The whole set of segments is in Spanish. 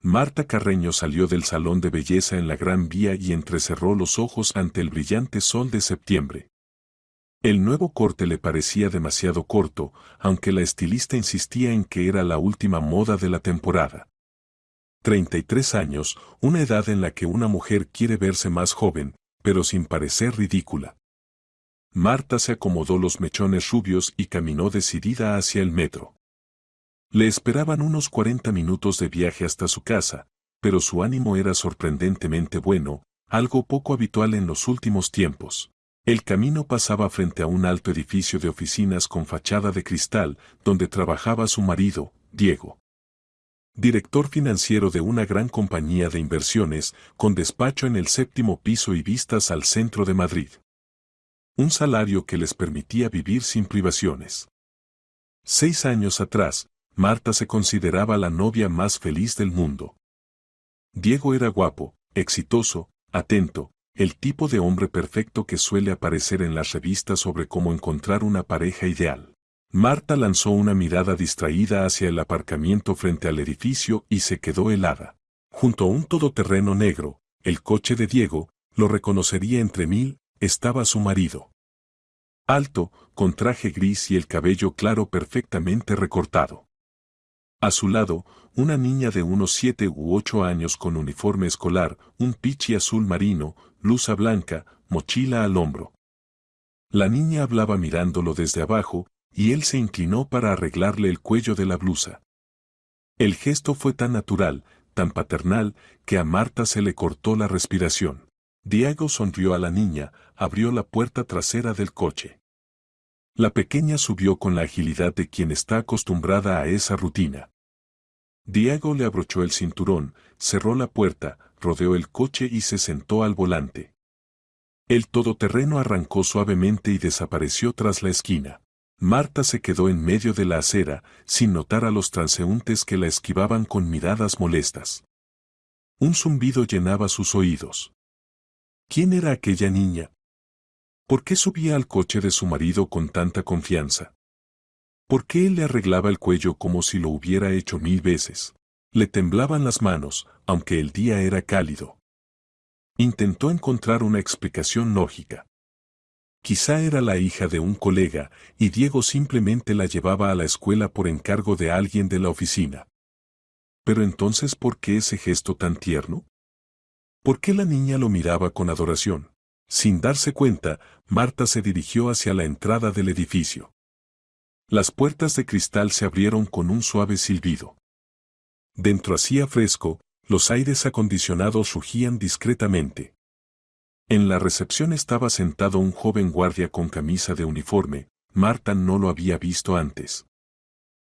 Marta Carreño salió del salón de belleza en la Gran Vía y entrecerró los ojos ante el brillante sol de septiembre. El nuevo corte le parecía demasiado corto, aunque la estilista insistía en que era la última moda de la temporada. 33 años, una edad en la que una mujer quiere verse más joven, pero sin parecer ridícula. Marta se acomodó los mechones rubios y caminó decidida hacia el metro. Le esperaban unos 40 minutos de viaje hasta su casa, pero su ánimo era sorprendentemente bueno, algo poco habitual en los últimos tiempos. El camino pasaba frente a un alto edificio de oficinas con fachada de cristal, donde trabajaba su marido, Diego. Director financiero de una gran compañía de inversiones, con despacho en el 7º piso y vistas al centro de Madrid. Un salario que les permitía vivir sin privaciones. 6 años atrás, Marta se consideraba la novia más feliz del mundo. Diego era guapo, exitoso, atento, el tipo de hombre perfecto que suele aparecer en las revistas sobre cómo encontrar una pareja ideal. Marta lanzó una mirada distraída hacia el aparcamiento frente al edificio y se quedó helada. Junto a un todoterreno negro, el coche de Diego, lo reconocería entre mil, estaba su marido. Alto, con traje gris y el cabello claro perfectamente recortado. A su lado, una niña de unos 7 u 8 años con uniforme escolar, un pichi azul marino, blusa blanca, mochila al hombro. La niña hablaba mirándolo desde abajo, y él se inclinó para arreglarle el cuello de la blusa. El gesto fue tan natural, tan paternal, que a Marta se le cortó la respiración. Diego sonrió a la niña, abrió la puerta trasera del coche. La pequeña subió con la agilidad de quien está acostumbrada a esa rutina. Diego le abrochó el cinturón, cerró la puerta, rodeó el coche y se sentó al volante. El todoterreno arrancó suavemente y desapareció tras la esquina. Marta se quedó en medio de la acera, sin notar a los transeúntes que la esquivaban con miradas molestas. Un zumbido llenaba sus oídos. ¿Quién era aquella niña? ¿Por qué subía al coche de su marido con tanta confianza? ¿Por qué él le arreglaba el cuello como si lo hubiera hecho 1000 veces? Le temblaban las manos, aunque el día era cálido. Intentó encontrar una explicación lógica. Quizá era la hija de un colega, y Diego simplemente la llevaba a la escuela por encargo de alguien de la oficina. Pero entonces, ¿por qué ese gesto tan tierno? ¿Por qué la niña lo miraba con adoración? Sin darse cuenta, Marta se dirigió hacia la entrada del edificio. Las puertas de cristal se abrieron con un suave silbido. Dentro hacía fresco, los aires acondicionados rugían discretamente. En la recepción estaba sentado un joven guardia con camisa de uniforme. Marta no lo había visto antes.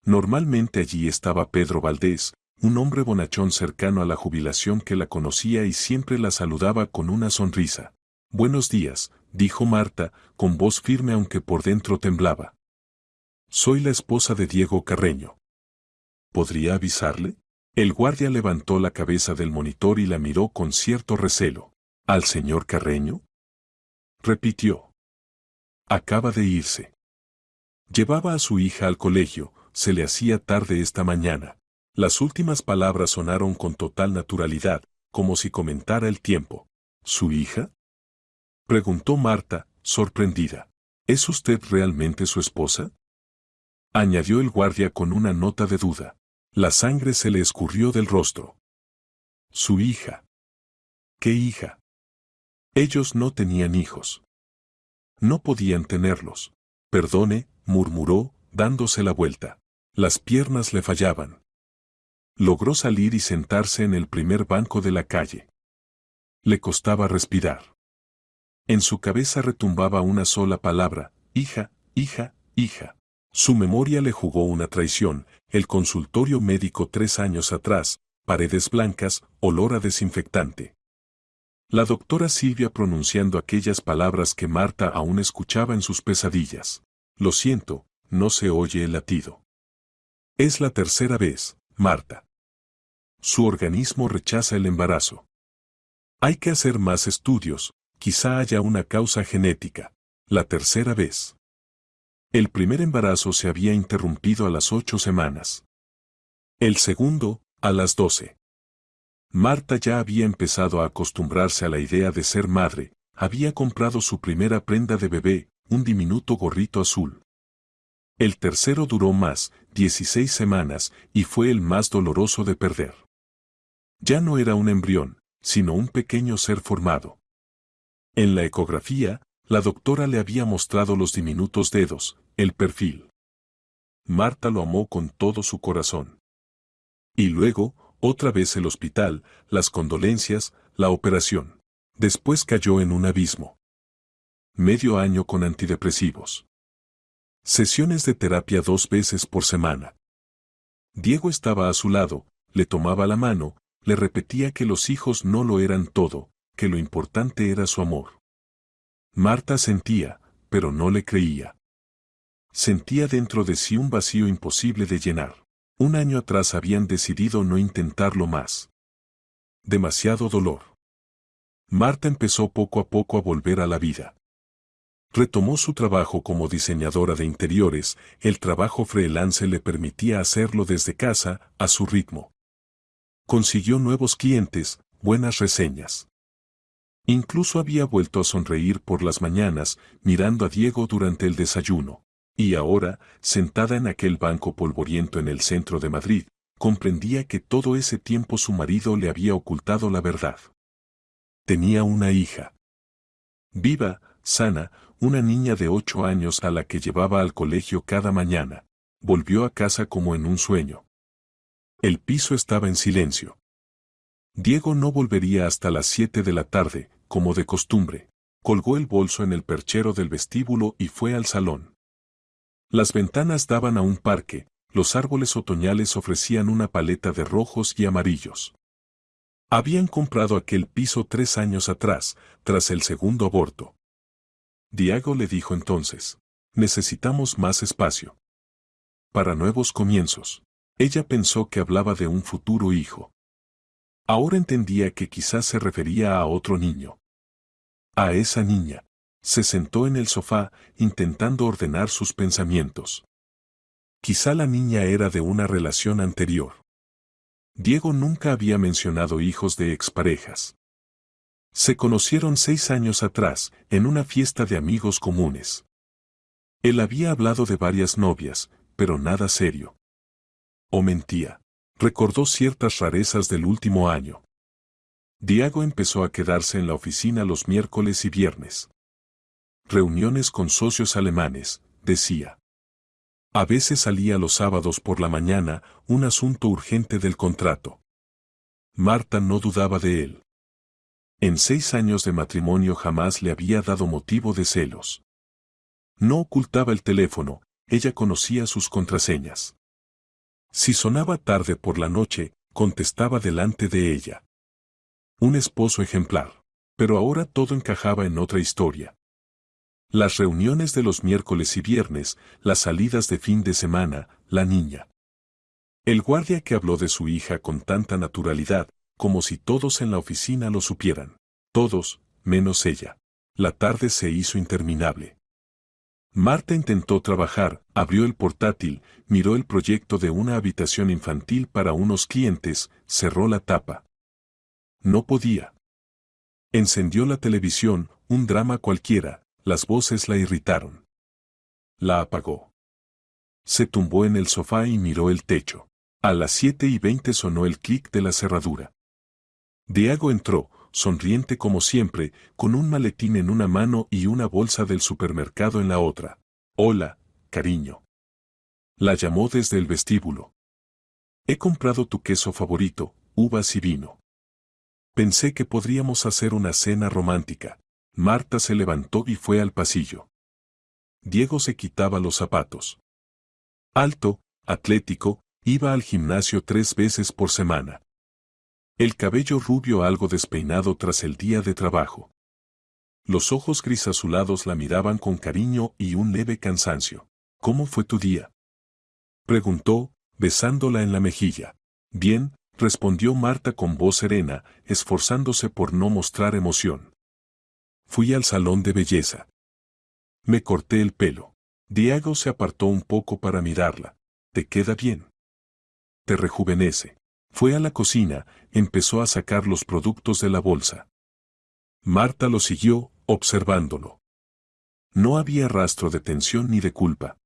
Normalmente allí estaba Pedro Valdés, un hombre bonachón cercano a la jubilación que la conocía y siempre la saludaba con una sonrisa. «Buenos días», dijo Marta, con voz firme aunque por dentro temblaba. «Soy la esposa de Diego Carreño. ¿Podría avisarle?» El guardia levantó la cabeza del monitor y la miró con cierto recelo. «¿Al señor Carreño?», repitió. «Acaba de irse. Llevaba a su hija al colegio, se le hacía tarde esta mañana». Las últimas palabras sonaron con total naturalidad, como si comentara el tiempo. «¿Su hija?», preguntó Marta, sorprendida. «¿Es usted realmente su esposa?», añadió el guardia con una nota de duda. La sangre se le escurrió del rostro. «Su hija». «¿Qué hija?». Ellos no tenían hijos. No podían tenerlos. «Perdone», murmuró, dándose la vuelta. Las piernas le fallaban. Logró salir y sentarse en el primer banco de la calle. Le costaba respirar. En su cabeza retumbaba una sola palabra: hija, hija, hija. Su memoria le jugó una traición: el consultorio médico 3 años atrás, paredes blancas, olor a desinfectante. La doctora Silvia pronunciando aquellas palabras que Marta aún escuchaba en sus pesadillas. «Lo siento, no se oye el latido. Es la tercera vez, Marta. Su organismo rechaza el embarazo. Hay que hacer más estudios, quizá haya una causa genética. La tercera vez». El primer embarazo se había interrumpido a las 8 semanas. El segundo, a las 12. Marta ya había empezado a acostumbrarse a la idea de ser madre, había comprado su primera prenda de bebé, un diminuto gorrito azul. El tercero duró más, 16 semanas, y fue el más doloroso de perder. Ya no era un embrión, sino un pequeño ser formado. En la ecografía, la doctora le había mostrado los diminutos dedos, el perfil. Marta lo amó con todo su corazón. Y luego, otra vez el hospital, las condolencias, la operación. Después cayó en un abismo. Medio año con antidepresivos. Sesiones de terapia 2 veces por semana. Diego estaba a su lado, le tomaba la mano, le repetía que los hijos no lo eran todo, que lo importante era su amor. Marta sentía, pero no le creía. Sentía dentro de sí un vacío imposible de llenar. Un año atrás habían decidido no intentarlo más. Demasiado dolor. Marta empezó poco a poco a volver a la vida. Retomó su trabajo como diseñadora de interiores, el trabajo freelance le permitía hacerlo desde casa, a su ritmo. Consiguió nuevos clientes, buenas reseñas. Incluso había vuelto a sonreír por las mañanas, mirando a Diego durante el desayuno. Y ahora, sentada en aquel banco polvoriento en el centro de Madrid, comprendía que todo ese tiempo su marido le había ocultado la verdad. Tenía una hija. Viva, sana, una niña de 8 años a la que llevaba al colegio cada mañana. Volvió a casa como en un sueño. El piso estaba en silencio. Diego no volvería hasta las 7 de la tarde, como de costumbre. Colgó el bolso en el perchero del vestíbulo y fue al salón. Las ventanas daban a un parque, los árboles otoñales ofrecían una paleta de rojos y amarillos. Habían comprado aquel piso 3 años atrás, tras el segundo aborto. Diego le dijo entonces, necesitamos más espacio. Para nuevos comienzos. Ella pensó que hablaba de un futuro hijo. Ahora entendía que quizás se refería a otro niño. A esa niña. Se sentó en el sofá, intentando ordenar sus pensamientos. Quizá la niña era de una relación anterior. Diego nunca había mencionado hijos de exparejas. Se conocieron 6 años atrás, en una fiesta de amigos comunes. Él había hablado de varias novias, pero nada serio. O mentía. Recordó ciertas rarezas del último año. Diego empezó a quedarse en la oficina los miércoles y viernes. Reuniones con socios alemanes, decía. A veces salía los sábados por la mañana, un asunto urgente del contrato. Marta no dudaba de él. En 6 años de matrimonio jamás le había dado motivo de celos. No ocultaba el teléfono, ella conocía sus contraseñas. Si sonaba tarde por la noche, contestaba delante de ella. Un esposo ejemplar. Pero ahora todo encajaba en otra historia. Las reuniones de los miércoles y viernes, las salidas de fin de semana, la niña. El guardia que habló de su hija con tanta naturalidad, como si todos en la oficina lo supieran. Todos, menos ella. La tarde se hizo interminable. Marta intentó trabajar, abrió el portátil, miró el proyecto de una habitación infantil para unos clientes, cerró la tapa. No podía. Encendió la televisión, un drama cualquiera, las voces la irritaron. La apagó. Se tumbó en el sofá y miró el techo. A las 7:20 sonó el clic de la cerradura. Diego entró, sonriente como siempre, con un maletín en una mano y una bolsa del supermercado en la otra. Hola, cariño. La llamó desde el vestíbulo. He comprado tu queso favorito, uvas y vino. Pensé que podríamos hacer una cena romántica. Marta se levantó y fue al pasillo. Diego se quitaba los zapatos. Alto, atlético, iba al gimnasio 3 veces por semana. El cabello rubio algo despeinado tras el día de trabajo. Los ojos gris azulados la miraban con cariño y un leve cansancio. ¿Cómo fue tu día?, preguntó, besándola en la mejilla. Bien, respondió Marta con voz serena, esforzándose por no mostrar emoción. Fui al salón de belleza. Me corté el pelo. Diego se apartó un poco para mirarla. ¿Te queda bien? Te rejuvenece. Fue a la cocina, empezó a sacar los productos de la bolsa. Marta lo siguió, observándolo. No había rastro de tensión ni de culpa.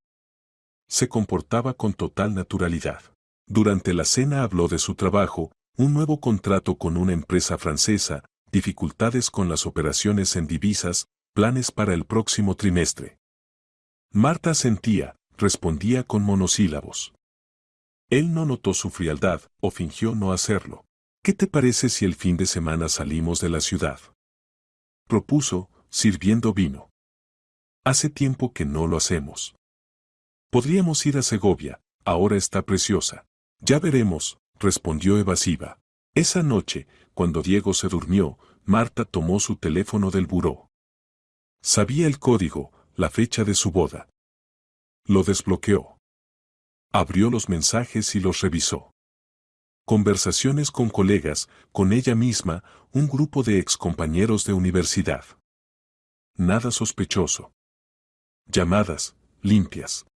Se comportaba con total naturalidad. Durante la cena habló de su trabajo, un nuevo contrato con una empresa francesa, dificultades con las operaciones en divisas, planes para el próximo trimestre. Marta asentía, respondía con monosílabos. Él no notó su frialdad, o fingió no hacerlo. ¿Qué te parece si el fin de semana salimos de la ciudad?, propuso, sirviendo vino. Hace tiempo que no lo hacemos. Podríamos ir a Segovia, ahora está preciosa. Ya veremos, respondió evasiva. Esa noche, cuando Diego se durmió, Marta tomó su teléfono del buró. Sabía el código, la fecha de su boda. Lo desbloqueó. Abrió los mensajes y los revisó. Conversaciones con colegas, con ella misma, un grupo de excompañeros de universidad. Nada sospechoso. Llamadas, limpias.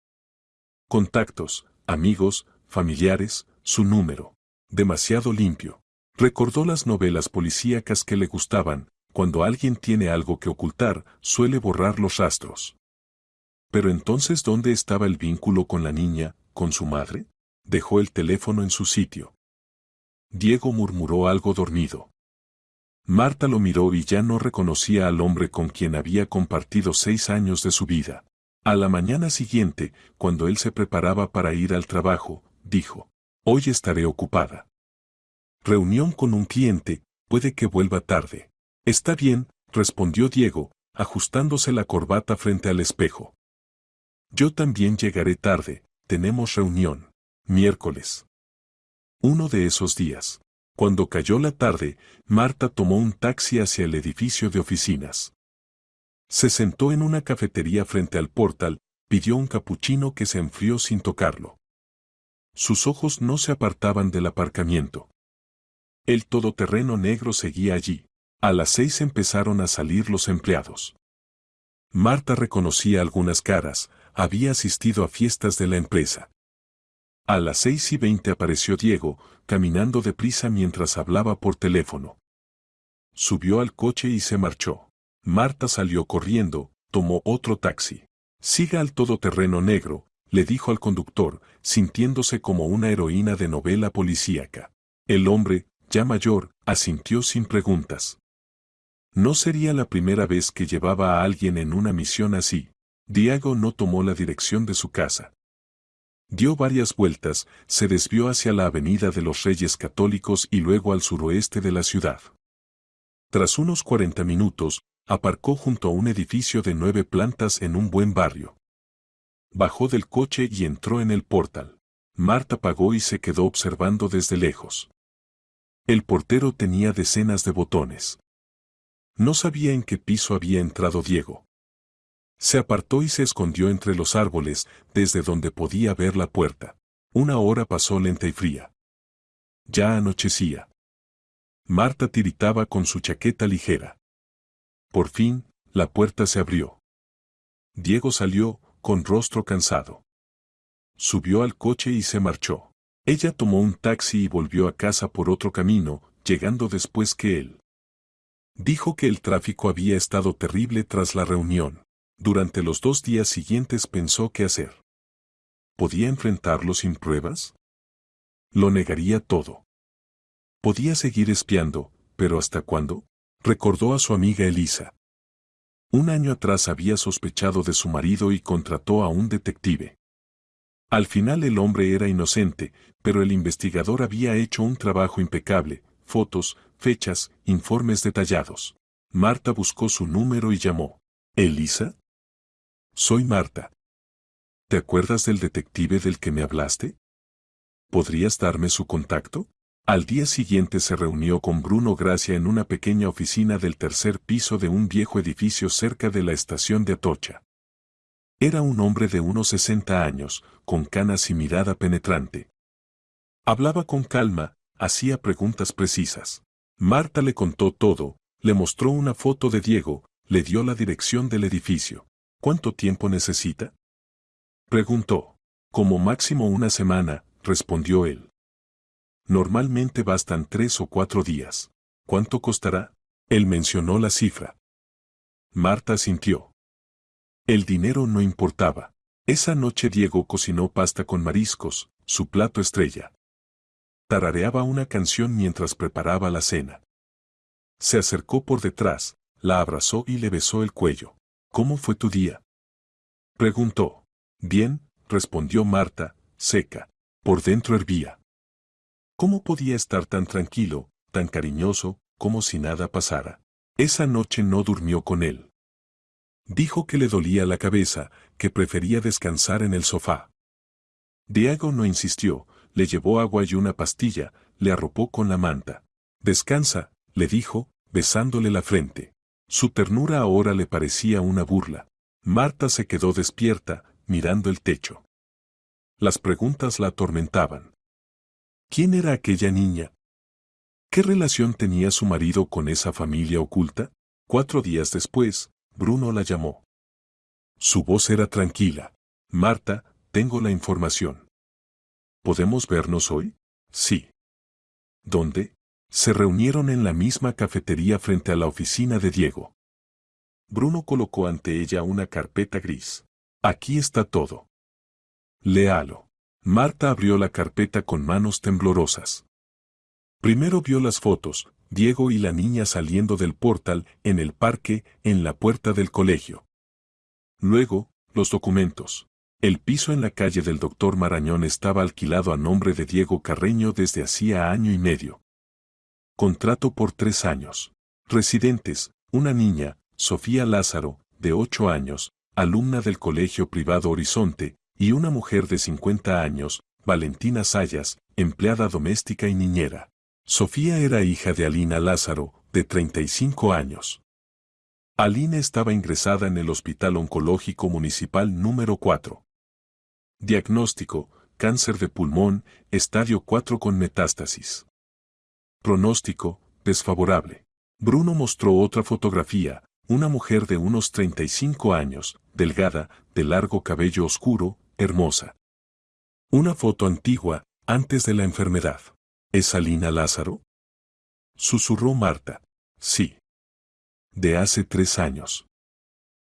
Contactos, amigos, familiares, su número. Demasiado limpio. Recordó las novelas policíacas que le gustaban, cuando alguien tiene algo que ocultar, suele borrar los rastros. Pero entonces, ¿dónde estaba el vínculo con la niña, con su madre? Dejó el teléfono en su sitio. Diego murmuró algo dormido. Marta lo miró y ya no reconocía al hombre con quien había compartido 6 años de su vida. A la mañana siguiente, cuando él se preparaba para ir al trabajo, dijo: «Hoy estaré ocupada. Reunión con un cliente, puede que vuelva tarde». «Está bien», respondió Diego, ajustándose la corbata frente al espejo. «Yo también llegaré tarde, tenemos reunión. Miércoles». Uno de esos días. Cuando cayó la tarde, Marta tomó un taxi hacia el edificio de oficinas. Se sentó en una cafetería frente al portal, pidió un capuchino que se enfrió sin tocarlo. Sus ojos no se apartaban del aparcamiento. El todoterreno negro seguía allí. A las 6 empezaron a salir los empleados. Marta reconocía algunas caras, había asistido a fiestas de la empresa. A las 6:20 apareció Diego, caminando deprisa mientras hablaba por teléfono. Subió al coche y se marchó. Marta salió corriendo, tomó otro taxi. «Siga al todoterreno negro», le dijo al conductor, sintiéndose como una heroína de novela policíaca. El hombre, ya mayor, asintió sin preguntas. No sería la primera vez que llevaba a alguien en una misión así. Diego no tomó la dirección de su casa. Dio varias vueltas, se desvió hacia la Avenida de los Reyes Católicos y luego al suroeste de la ciudad. Tras unos 40 minutos, aparcó junto a un edificio de 9 plantas en un buen barrio. Bajó del coche y entró en el portal. Marta pagó y se quedó observando desde lejos. El portero tenía decenas de botones. No sabía en qué piso había entrado Diego. Se apartó y se escondió entre los árboles, desde donde podía ver la puerta. Una hora pasó lenta y fría. Ya anochecía. Marta tiritaba con su chaqueta ligera. Por fin, la puerta se abrió. Diego salió, con rostro cansado. Subió al coche y se marchó. Ella tomó un taxi y volvió a casa por otro camino, llegando después que él. Dijo que el tráfico había estado terrible tras la reunión. Durante los 2 días siguientes pensó qué hacer. ¿Podía enfrentarlo sin pruebas? Lo negaría todo. Podía seguir espiando, pero ¿hasta cuándo? Recordó a su amiga Elisa. Un año atrás había sospechado de su marido y contrató a un detective. Al final el hombre era inocente, pero el investigador había hecho un trabajo impecable, fotos, fechas, informes detallados. Marta buscó su número y llamó. ¿Elisa? Soy Marta. ¿Te acuerdas del detective del que me hablaste? ¿Podrías darme su contacto? Al día siguiente se reunió con Bruno Gracia en una pequeña oficina del 3er piso de un viejo edificio cerca de la estación de Atocha. Era un hombre de unos 60 años, con canas y mirada penetrante. Hablaba con calma, hacía preguntas precisas. Marta le contó todo, le mostró una foto de Diego, le dio la dirección del edificio. ¿Cuánto tiempo necesita?, preguntó. Como máximo una semana, respondió él. Normalmente bastan 3 o 4 días. ¿Cuánto costará? Él mencionó la cifra. Marta asintió. El dinero no importaba. Esa noche Diego cocinó pasta con mariscos, su plato estrella. Tarareaba una canción mientras preparaba la cena. Se acercó por detrás, la abrazó y le besó el cuello. ¿Cómo fue tu día?, preguntó. Bien, respondió Marta, seca. Por dentro hervía. ¿Cómo podía estar tan tranquilo, tan cariñoso, como si nada pasara? Esa noche no durmió con él. Dijo que le dolía la cabeza, que prefería descansar en el sofá. Diego no insistió, le llevó agua y una pastilla, le arropó con la manta. Descansa, le dijo, besándole la frente. Su ternura ahora le parecía una burla. Marta se quedó despierta, mirando el techo. Las preguntas la atormentaban. ¿Quién era aquella niña? ¿Qué relación tenía su marido con esa familia oculta? 4 días después, Bruno la llamó. Su voz era tranquila. Marta, tengo la información. ¿Podemos vernos hoy? Sí. ¿Dónde? Se reunieron en la misma cafetería frente a la oficina de Diego. Bruno colocó ante ella una carpeta gris. Aquí está todo. Léalo. Marta abrió la carpeta con manos temblorosas. Primero vio las fotos, Diego y la niña saliendo del portal, en el parque, en la puerta del colegio. Luego, los documentos. El piso en la calle del Dr. Marañón estaba alquilado a nombre de Diego Carreño desde hacía año y medio. Contrato por 3 años. Residentes, una niña, Sofía Lázaro, de 8 años, alumna del colegio privado Horizonte, y una mujer de 50 años, Valentina Sayas, empleada doméstica y niñera. Sofía era hija de Alina Lázaro, de 35 años. Alina estaba ingresada en el Hospital Oncológico Municipal número 4. Diagnóstico, cáncer de pulmón, estadio 4 con metástasis. Pronóstico, desfavorable. Bruno mostró otra fotografía, una mujer de unos 35 años, delgada, de largo cabello oscuro, hermosa. Una foto antigua, antes de la enfermedad. ¿Es Alina Lázaro?, susurró Marta. Sí. De hace 3 años.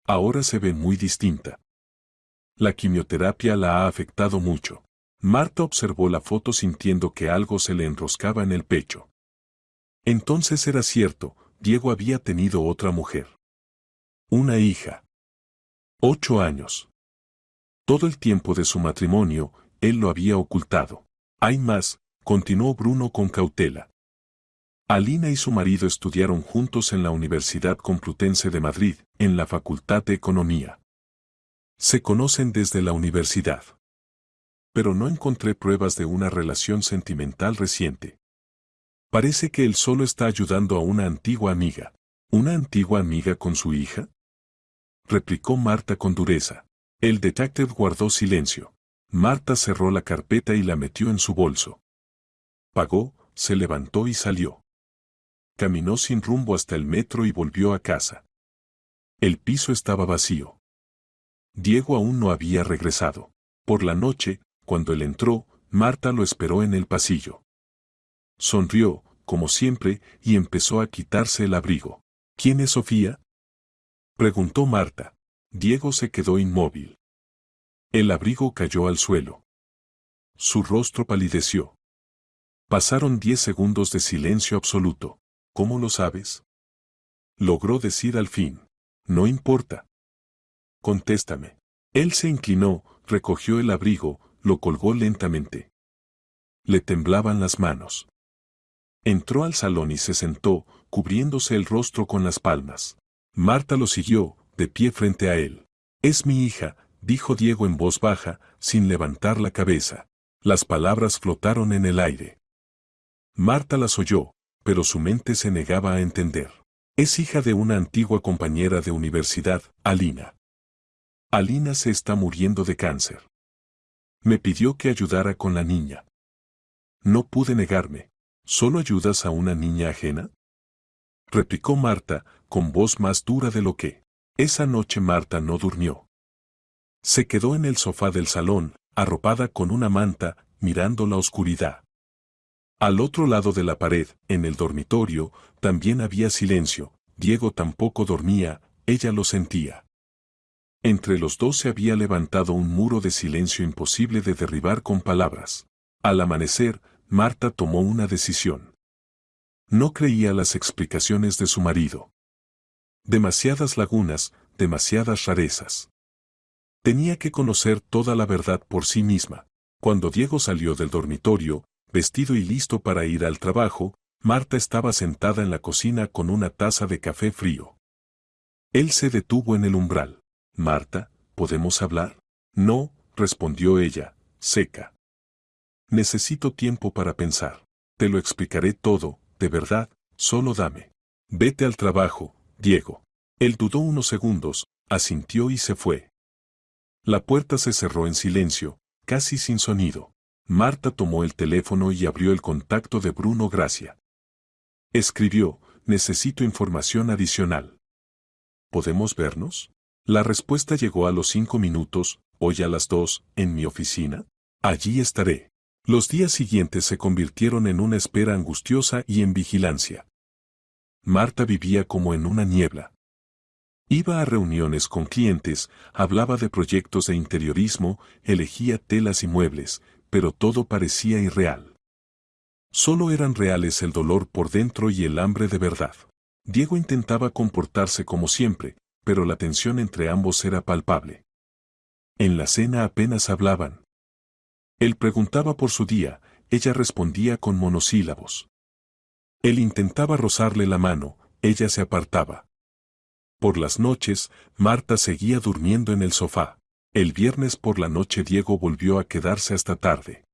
Ahora se ve muy distinta. La quimioterapia la ha afectado mucho. Marta observó la foto sintiendo que algo se le enroscaba en el pecho. Entonces era cierto, Diego había tenido otra mujer. Una hija. 8 años. Todo el tiempo de su matrimonio, él lo había ocultado. Hay más, continuó Bruno con cautela. Alina y su marido estudiaron juntos en la Universidad Complutense de Madrid, en la Facultad de Economía. Se conocen desde la universidad. Pero no encontré pruebas de una relación sentimental reciente. Parece que él solo está ayudando a una antigua amiga. ¿Una antigua amiga con su hija?, replicó Marta con dureza. El detective guardó silencio. Marta cerró la carpeta y la metió en su bolso. Pagó, se levantó y salió. Caminó sin rumbo hasta el metro y volvió a casa. El piso estaba vacío. Diego aún no había regresado. Por la noche, cuando él entró, Marta lo esperó en el pasillo. Sonrió, como siempre, y empezó a quitarse el abrigo. ¿Quién es Sofía?, preguntó Marta. Diego se quedó inmóvil. El abrigo cayó al suelo. Su rostro palideció. Pasaron 10 segundos de silencio absoluto. ¿Cómo lo sabes?, logró decir al fin. No importa. Contéstame. Él se inclinó, recogió el abrigo, lo colgó lentamente. Le temblaban las manos. Entró al salón y se sentó, cubriéndose el rostro con las palmas. Marta lo siguió, de pie frente a él. Es mi hija, dijo Diego en voz baja, sin levantar la cabeza. Las palabras flotaron en el aire. Marta las oyó, pero su mente se negaba a entender. Es hija de una antigua compañera de universidad, Alina. Alina se está muriendo de cáncer. Me pidió que ayudara con la niña. No pude negarme. ¿Solo ayudas a una niña ajena?, replicó Marta, con voz más dura de lo que. Esa noche Marta no durmió. Se quedó en el sofá del salón, arropada con una manta, mirando la oscuridad. Al otro lado de la pared, en el dormitorio, también había silencio. Diego tampoco dormía, ella lo sentía. Entre los dos se había levantado un muro de silencio imposible de derribar con palabras. Al amanecer, Marta tomó una decisión. No creía las explicaciones de su marido. Demasiadas lagunas, demasiadas rarezas. Tenía que conocer toda la verdad por sí misma. Cuando Diego salió del dormitorio, vestido y listo para ir al trabajo, Marta estaba sentada en la cocina con una taza de café frío. Él se detuvo en el umbral. «Marta, ¿podemos hablar?» «No», respondió ella, seca. «Necesito tiempo para pensar. Te lo explicaré todo, de verdad, solo dame. Vete al trabajo, Diego». Él dudó unos segundos, asintió y se fue. La puerta se cerró en silencio, casi sin sonido. Marta tomó el teléfono y abrió el contacto de Bruno Gracia. Escribió: «Necesito información adicional. ¿Podemos vernos?» La respuesta llegó a los 5 minutos, hoy a las 2, en mi oficina. Allí estaré. Los días siguientes se convirtieron en una espera angustiosa y en vigilancia. Marta vivía como en una niebla. Iba a reuniones con clientes, hablaba de proyectos de interiorismo, elegía telas y muebles, pero todo parecía irreal. Solo eran reales el dolor por dentro y el hambre de verdad. Diego intentaba comportarse como siempre, pero la tensión entre ambos era palpable. En la cena apenas hablaban. Él preguntaba por su día, ella respondía con monosílabos. Él intentaba rozarle la mano, ella se apartaba. Por las noches, Marta seguía durmiendo en el sofá. El viernes por la noche Diego volvió a quedarse hasta tarde.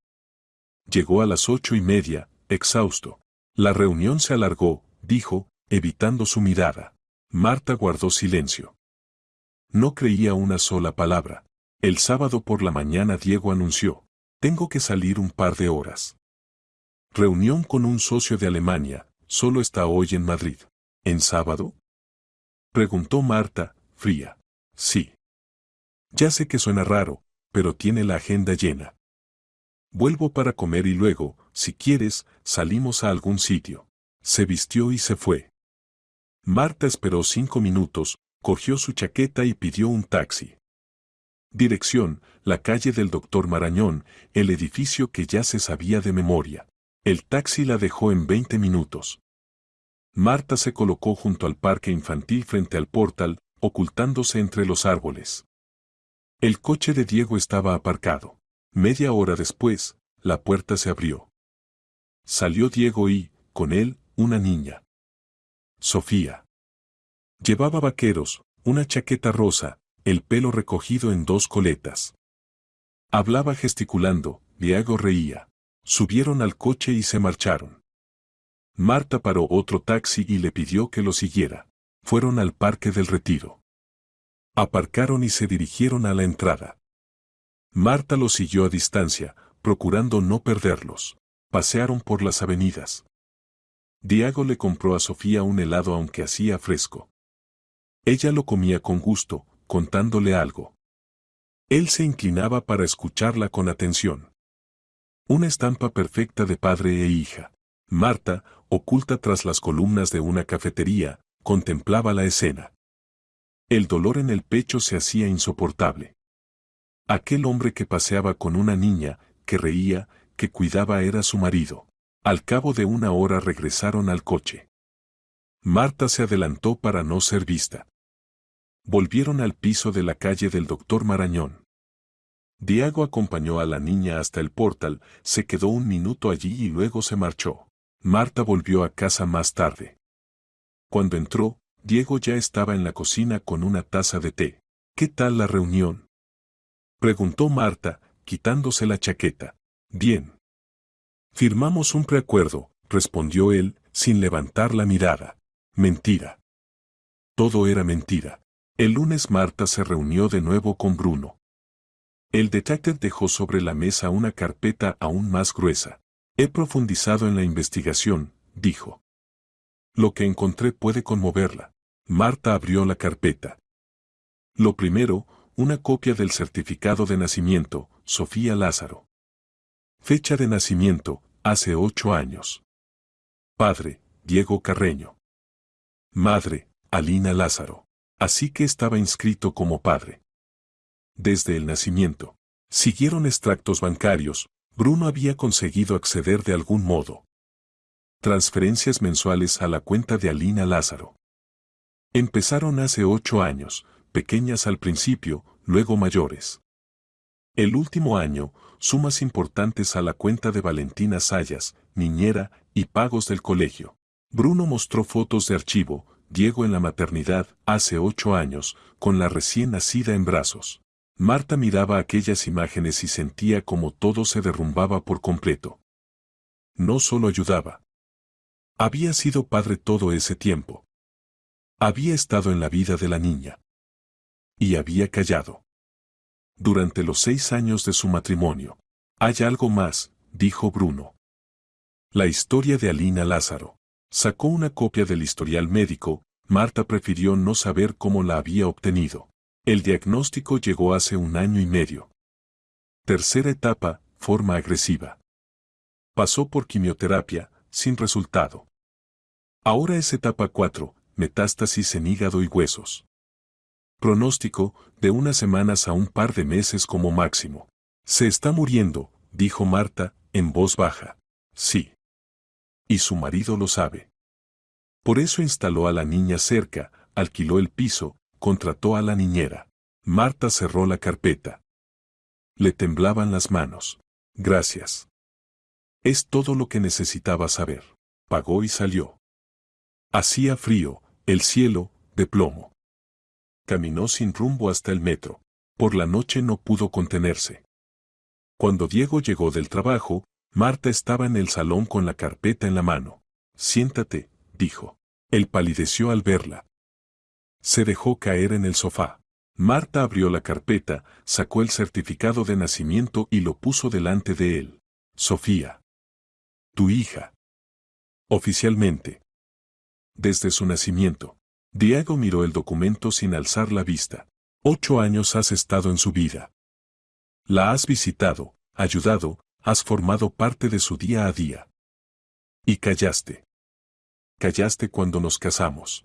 Llegó a las 8:30, exhausto. La reunión se alargó, dijo, evitando su mirada. Marta guardó silencio. No creía una sola palabra. El sábado por la mañana Diego anunció: «Tengo que salir un par de horas. Reunión con un socio de Alemania, solo está hoy en Madrid». «¿En sábado?», preguntó Marta, fría. «Sí. Ya sé que suena raro, pero tiene la agenda llena. Vuelvo para comer y luego, si quieres, salimos a algún sitio». Se vistió y se fue. Marta esperó 5 minutos, cogió su chaqueta y pidió un taxi. Dirección: la calle del Dr. Marañón, el edificio que ya se sabía de memoria. El taxi la dejó en 20 minutos. Marta se colocó junto al parque infantil frente al portal, ocultándose entre los árboles. El coche de Diego estaba aparcado. Media hora después, la puerta se abrió. Salió Diego y, con él, una niña. Sofía. Llevaba vaqueros, una chaqueta rosa, el pelo recogido en 2 coletas. Hablaba gesticulando, Diego reía. Subieron al coche y se marcharon. Marta paró otro taxi y le pidió que lo siguiera. Fueron al Parque del Retiro. Aparcaron y se dirigieron a la entrada. Marta los siguió a distancia, procurando no perderlos. Pasearon por las avenidas. Diego le compró a Sofía un helado aunque hacía fresco. Ella lo comía con gusto, contándole algo. Él se inclinaba para escucharla con atención. Una estampa perfecta de padre e hija. Marta, oculta tras las columnas de una cafetería, contemplaba la escena. El dolor en el pecho se hacía insoportable. Aquel hombre que paseaba con una niña, que reía, que cuidaba era su marido. Al cabo de 1 hora regresaron al coche. Marta se adelantó para no ser vista. Volvieron al piso de la calle del Dr. Marañón. Diego acompañó a la niña hasta el portal, se quedó 1 minuto allí y luego se marchó. Marta volvió a casa más tarde. Cuando entró, Diego ya estaba en la cocina con una taza de té. «¿Qué tal la reunión?», preguntó Marta, quitándose la chaqueta. «Bien. Firmamos un preacuerdo», respondió él, sin levantar la mirada. «Mentira. Todo era mentira». El lunes Marta se reunió de nuevo con Bruno. El detective dejó sobre la mesa una carpeta aún más gruesa. «He profundizado en la investigación», dijo. «Lo que encontré puede conmoverla». Marta abrió la carpeta. Lo primero, una copia del certificado de nacimiento, Sofía Lázaro. Fecha de nacimiento, hace 8 años. Padre, Diego Carreño. Madre, Alina Lázaro. Así que estaba inscrito como padre. Desde el nacimiento. Siguieron extractos bancarios. Bruno había conseguido acceder de algún modo. Transferencias mensuales a la cuenta de Alina Lázaro. Empezaron hace 8 años, pequeñas al principio, luego mayores. El último año, sumas importantes a la cuenta de Valentina Sayas, niñera, y pagos del colegio. Bruno mostró fotos de archivo, Diego en la maternidad, hace 8 años, con la recién nacida en brazos. Marta miraba aquellas imágenes y sentía como todo se derrumbaba por completo. No solo ayudaba. Había sido padre todo ese tiempo. Había estado en la vida de la niña. Y había callado. Durante los 6 años de su matrimonio. Hay algo más, dijo Bruno. La historia de Alina Lázaro. Sacó una copia del historial médico. Marta prefirió no saber cómo la había obtenido. El diagnóstico llegó hace 1 año y medio. Tercera etapa, forma agresiva. Pasó por quimioterapia, sin resultado. Ahora es etapa 4, metástasis en hígado y huesos. Pronóstico, de unas semanas a un par de meses como máximo. Se está muriendo, dijo Marta, en voz baja. Sí. Y su marido lo sabe. Por eso instaló a la niña cerca, alquiló el piso, contrató a la niñera. Marta cerró la carpeta. Le temblaban las manos. Gracias. Es todo lo que necesitaba saber. Pagó y salió. Hacía frío, el cielo, de plomo. Caminó sin rumbo hasta el metro. Por la noche no pudo contenerse. Cuando Diego llegó del trabajo, Marta estaba en el salón con la carpeta en la mano. Siéntate, dijo. Él palideció al verla. Se dejó caer en el sofá. Marta abrió la carpeta, sacó el certificado de nacimiento y lo puso delante de él. Sofía. Tu hija. Oficialmente. Desde su nacimiento. Diego miró el documento sin alzar la vista. 8 años has estado en su vida. La has visitado, ayudado, has formado parte de su día a día. Y callaste. Callaste cuando nos casamos.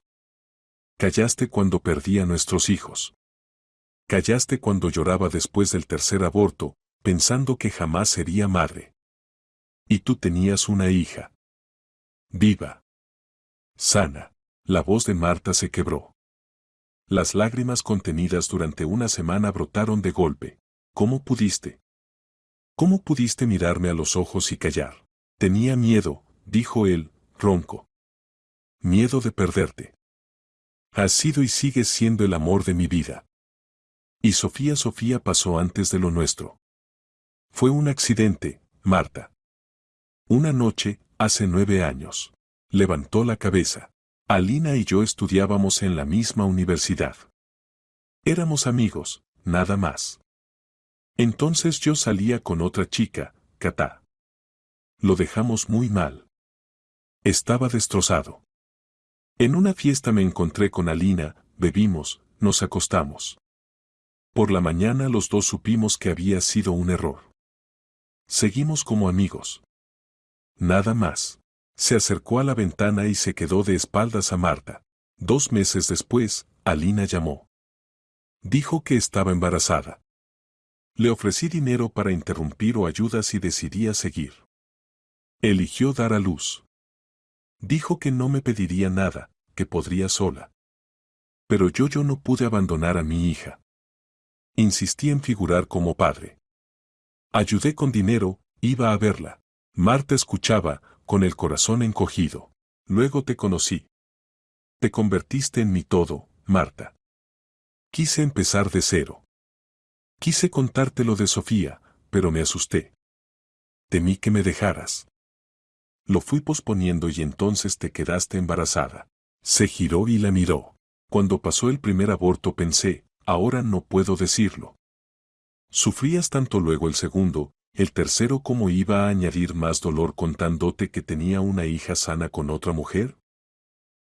Callaste cuando perdí a nuestros hijos. Callaste cuando lloraba después del tercer aborto, pensando que jamás sería madre. Y tú tenías una hija. Viva. Sana. La voz de Marta se quebró. Las lágrimas contenidas durante una semana brotaron de golpe. ¿Cómo pudiste? ¿Cómo pudiste mirarme a los ojos y callar? Tenía miedo, dijo él, ronco. Miedo de perderte. Has sido y sigues siendo el amor de mi vida. Y Sofía pasó antes de lo nuestro. Fue un accidente, Marta. Una noche, hace 9 años. Levantó la cabeza. Alina y yo estudiábamos en la misma universidad. Éramos amigos, nada más. Entonces yo salía con otra chica, Cata. Lo dejamos muy mal. Estaba destrozado. En una fiesta me encontré con Alina, bebimos, nos acostamos. Por la mañana los dos supimos que había sido un error. Seguimos como amigos. Nada más. Se acercó a la ventana y se quedó de espaldas a Marta. 2 meses después, Alina llamó. Dijo que estaba embarazada. Le ofrecí dinero para interrumpir o ayuda si decidía seguir. Eligió dar a luz. Dijo que no me pediría nada, que podría sola. Pero yo no pude abandonar a mi hija. Insistí en figurar como padre. Ayudé con dinero, iba a verla. Marta escuchaba, con el corazón encogido. Luego te conocí. Te convertiste en mi todo, Marta. Quise empezar de cero. Quise contarte lo de Sofía, pero me asusté. Temí que me dejaras. Lo fui posponiendo y entonces te quedaste embarazada. Se giró y la miró. Cuando pasó el primer aborto pensé, ahora no puedo decirlo. Sufrías tanto luego el segundo, el tercero, ¿cómo iba a añadir más dolor contándote que tenía una hija sana con otra mujer?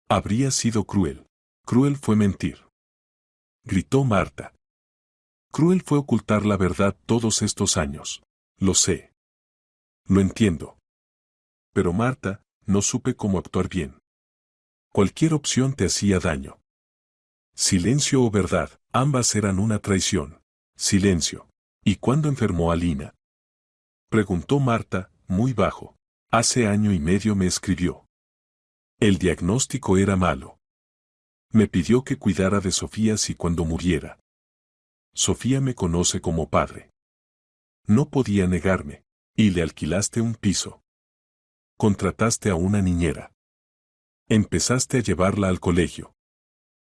Habría sido cruel. Cruel fue mentir. Gritó Marta. Cruel fue ocultar la verdad todos estos años. Lo sé. Lo entiendo. Pero Marta, no supe cómo actuar bien. Cualquier opción te hacía daño. Silencio o verdad, ambas eran una traición. Silencio. ¿Y cuándo enfermó Alina? Preguntó Marta, muy bajo. Hace año y medio me escribió. El diagnóstico era malo. Me pidió que cuidara de Sofía si cuando muriera. Sofía me conoce como padre. No podía negarme. Y le alquilaste un piso. Contrataste a una niñera. Empezaste a llevarla al colegio.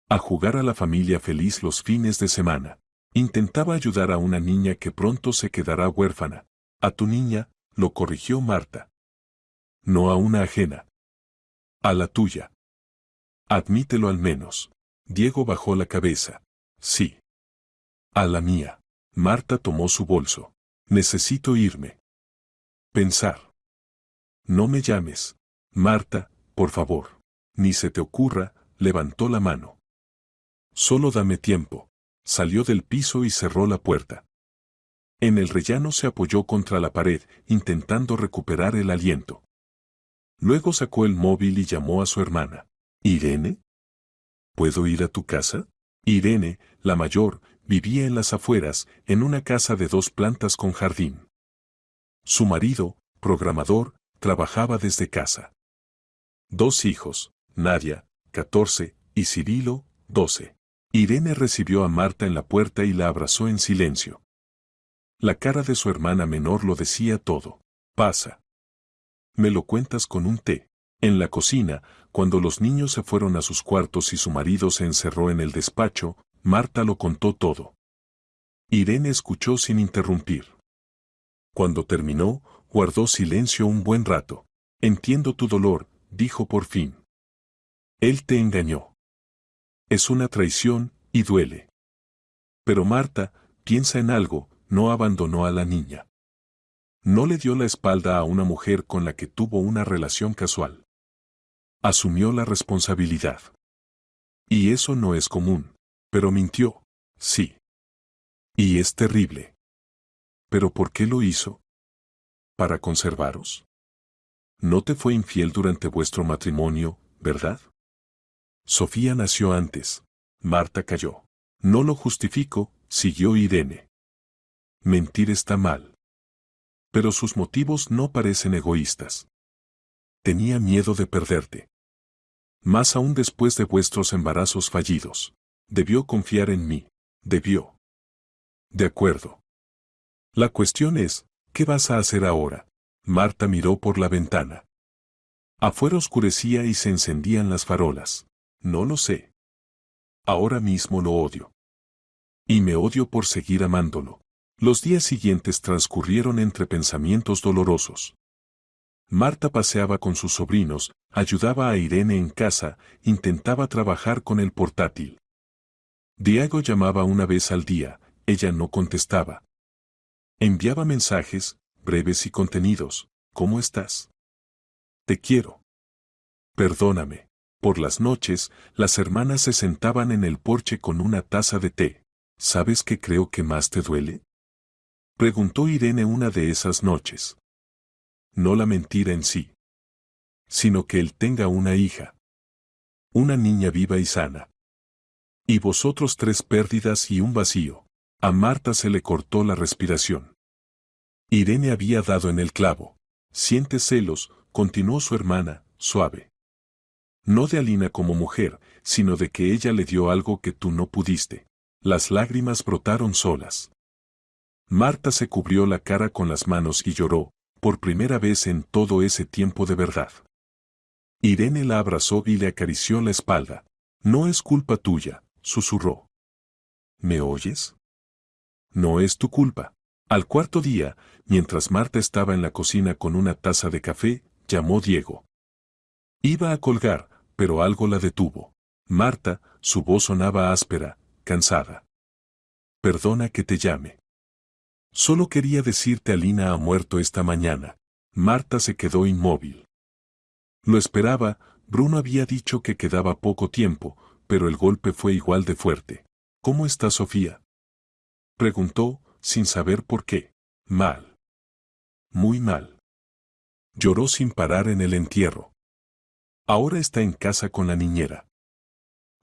A jugar a la familia feliz los fines de semana. Intentaba ayudar a una niña que pronto se quedará huérfana. A tu niña, lo corrigió Marta. No a una ajena. A la tuya. Admítelo al menos. Diego bajó la cabeza. Sí. A la mía. Marta tomó su bolso. Necesito irme. Pensar. No me llames. Marta, por favor. Ni se te ocurra, levantó la mano. Solo dame tiempo. Salió del piso y cerró la puerta. En el rellano se apoyó contra la pared, intentando recuperar el aliento. Luego sacó el móvil y llamó a su hermana. ¿Irene? ¿Puedo ir a tu casa? Irene, la mayor, vivía en las afueras, en una casa de 2 plantas con jardín. Su marido, programador, trabajaba desde casa. 2 hijos, Nadia, 14, y Cirilo, 12. Irene recibió a Marta en la puerta y la abrazó en silencio. La cara de su hermana menor lo decía todo. Pasa. Me lo cuentas con un té. En la cocina, cuando los niños se fueron a sus cuartos y su marido se encerró en el despacho, Marta lo contó todo. Irene escuchó sin interrumpir. Cuando terminó, guardó silencio un buen rato. Entiendo tu dolor, dijo por fin. Él te engañó. Es una traición, y duele. Pero Marta, piensa en algo, no abandonó a la niña. No le dio la espalda a una mujer con la que tuvo una relación casual. Asumió la responsabilidad. Y eso no es común. Pero mintió. Sí. Y es terrible. ¿Pero por qué lo hizo? ¿Para conservaros? No te fue infiel durante vuestro matrimonio, ¿verdad? Sofía nació antes. Marta calló. No lo justifico, siguió Irene. Mentir está mal. Pero sus motivos no parecen egoístas. Tenía miedo de perderte. Más aún después de vuestros embarazos fallidos. Debió confiar en mí. Debió. De acuerdo. La cuestión es, ¿qué vas a hacer ahora? Marta miró por la ventana. Afuera oscurecía y se encendían las farolas. No lo sé. Ahora mismo lo odio. Y me odio por seguir amándolo. Los días siguientes transcurrieron entre pensamientos dolorosos. Marta paseaba con sus sobrinos, ayudaba a Irene en casa, intentaba trabajar con el portátil. Diego llamaba una vez al día, ella no contestaba. Enviaba mensajes, breves y contenidos. ¿Cómo estás? Te quiero. Perdóname. Por las noches, las hermanas se sentaban en el porche con una taza de té. ¿Sabes qué creo que más te duele? Preguntó Irene una de esas noches. No la mentira en sí, sino que él tenga una hija. Una niña viva y sana. Y vosotros 3 pérdidas y un vacío. A Marta se le cortó la respiración. Irene había dado en el clavo. Sientes celos, continuó su hermana, suave. No de Alina como mujer, sino de que ella le dio algo que tú no pudiste. Las lágrimas brotaron solas. Marta se cubrió la cara con las manos y lloró, por primera vez en todo ese tiempo de verdad. Irene la abrazó y le acarició la espalda. No es culpa tuya, susurró. ¿Me oyes? No es tu culpa. Al cuarto día, mientras Marta estaba en la cocina con una taza de café, llamó Diego. Iba a colgar, pero algo la detuvo. Marta, su voz sonaba áspera, cansada. Perdona que te llame. Solo quería decirte Alina ha muerto esta mañana. Marta se quedó inmóvil. Lo esperaba, Bruno había dicho que quedaba poco tiempo, pero el golpe fue igual de fuerte. ¿Cómo está Sofía? Preguntó, sin saber por qué. Mal. Muy mal. Lloró sin parar en el entierro. Ahora está en casa con la niñera.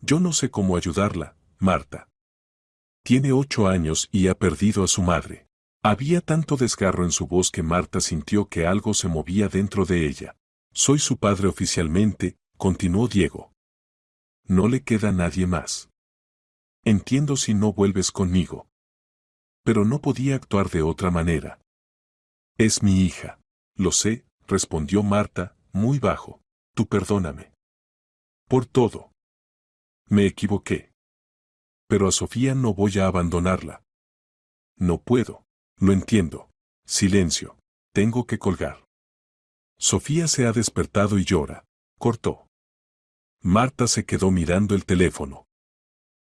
Yo no sé cómo ayudarla, Marta. Tiene 8 años y ha perdido a su madre. Había tanto desgarro en su voz que Marta sintió que algo se movía dentro de ella. Soy su padre oficialmente, continuó Diego. No le queda nadie más. Entiendo si no vuelves conmigo. Pero no podía actuar de otra manera. Es mi hija. Lo sé, respondió Marta, muy bajo. Tú perdóname. Por todo. Me equivoqué. Pero a Sofía no voy a abandonarla. No puedo. Lo entiendo. Silencio. Tengo que colgar. Sofía se ha despertado y llora. Cortó. Marta se quedó mirando el teléfono.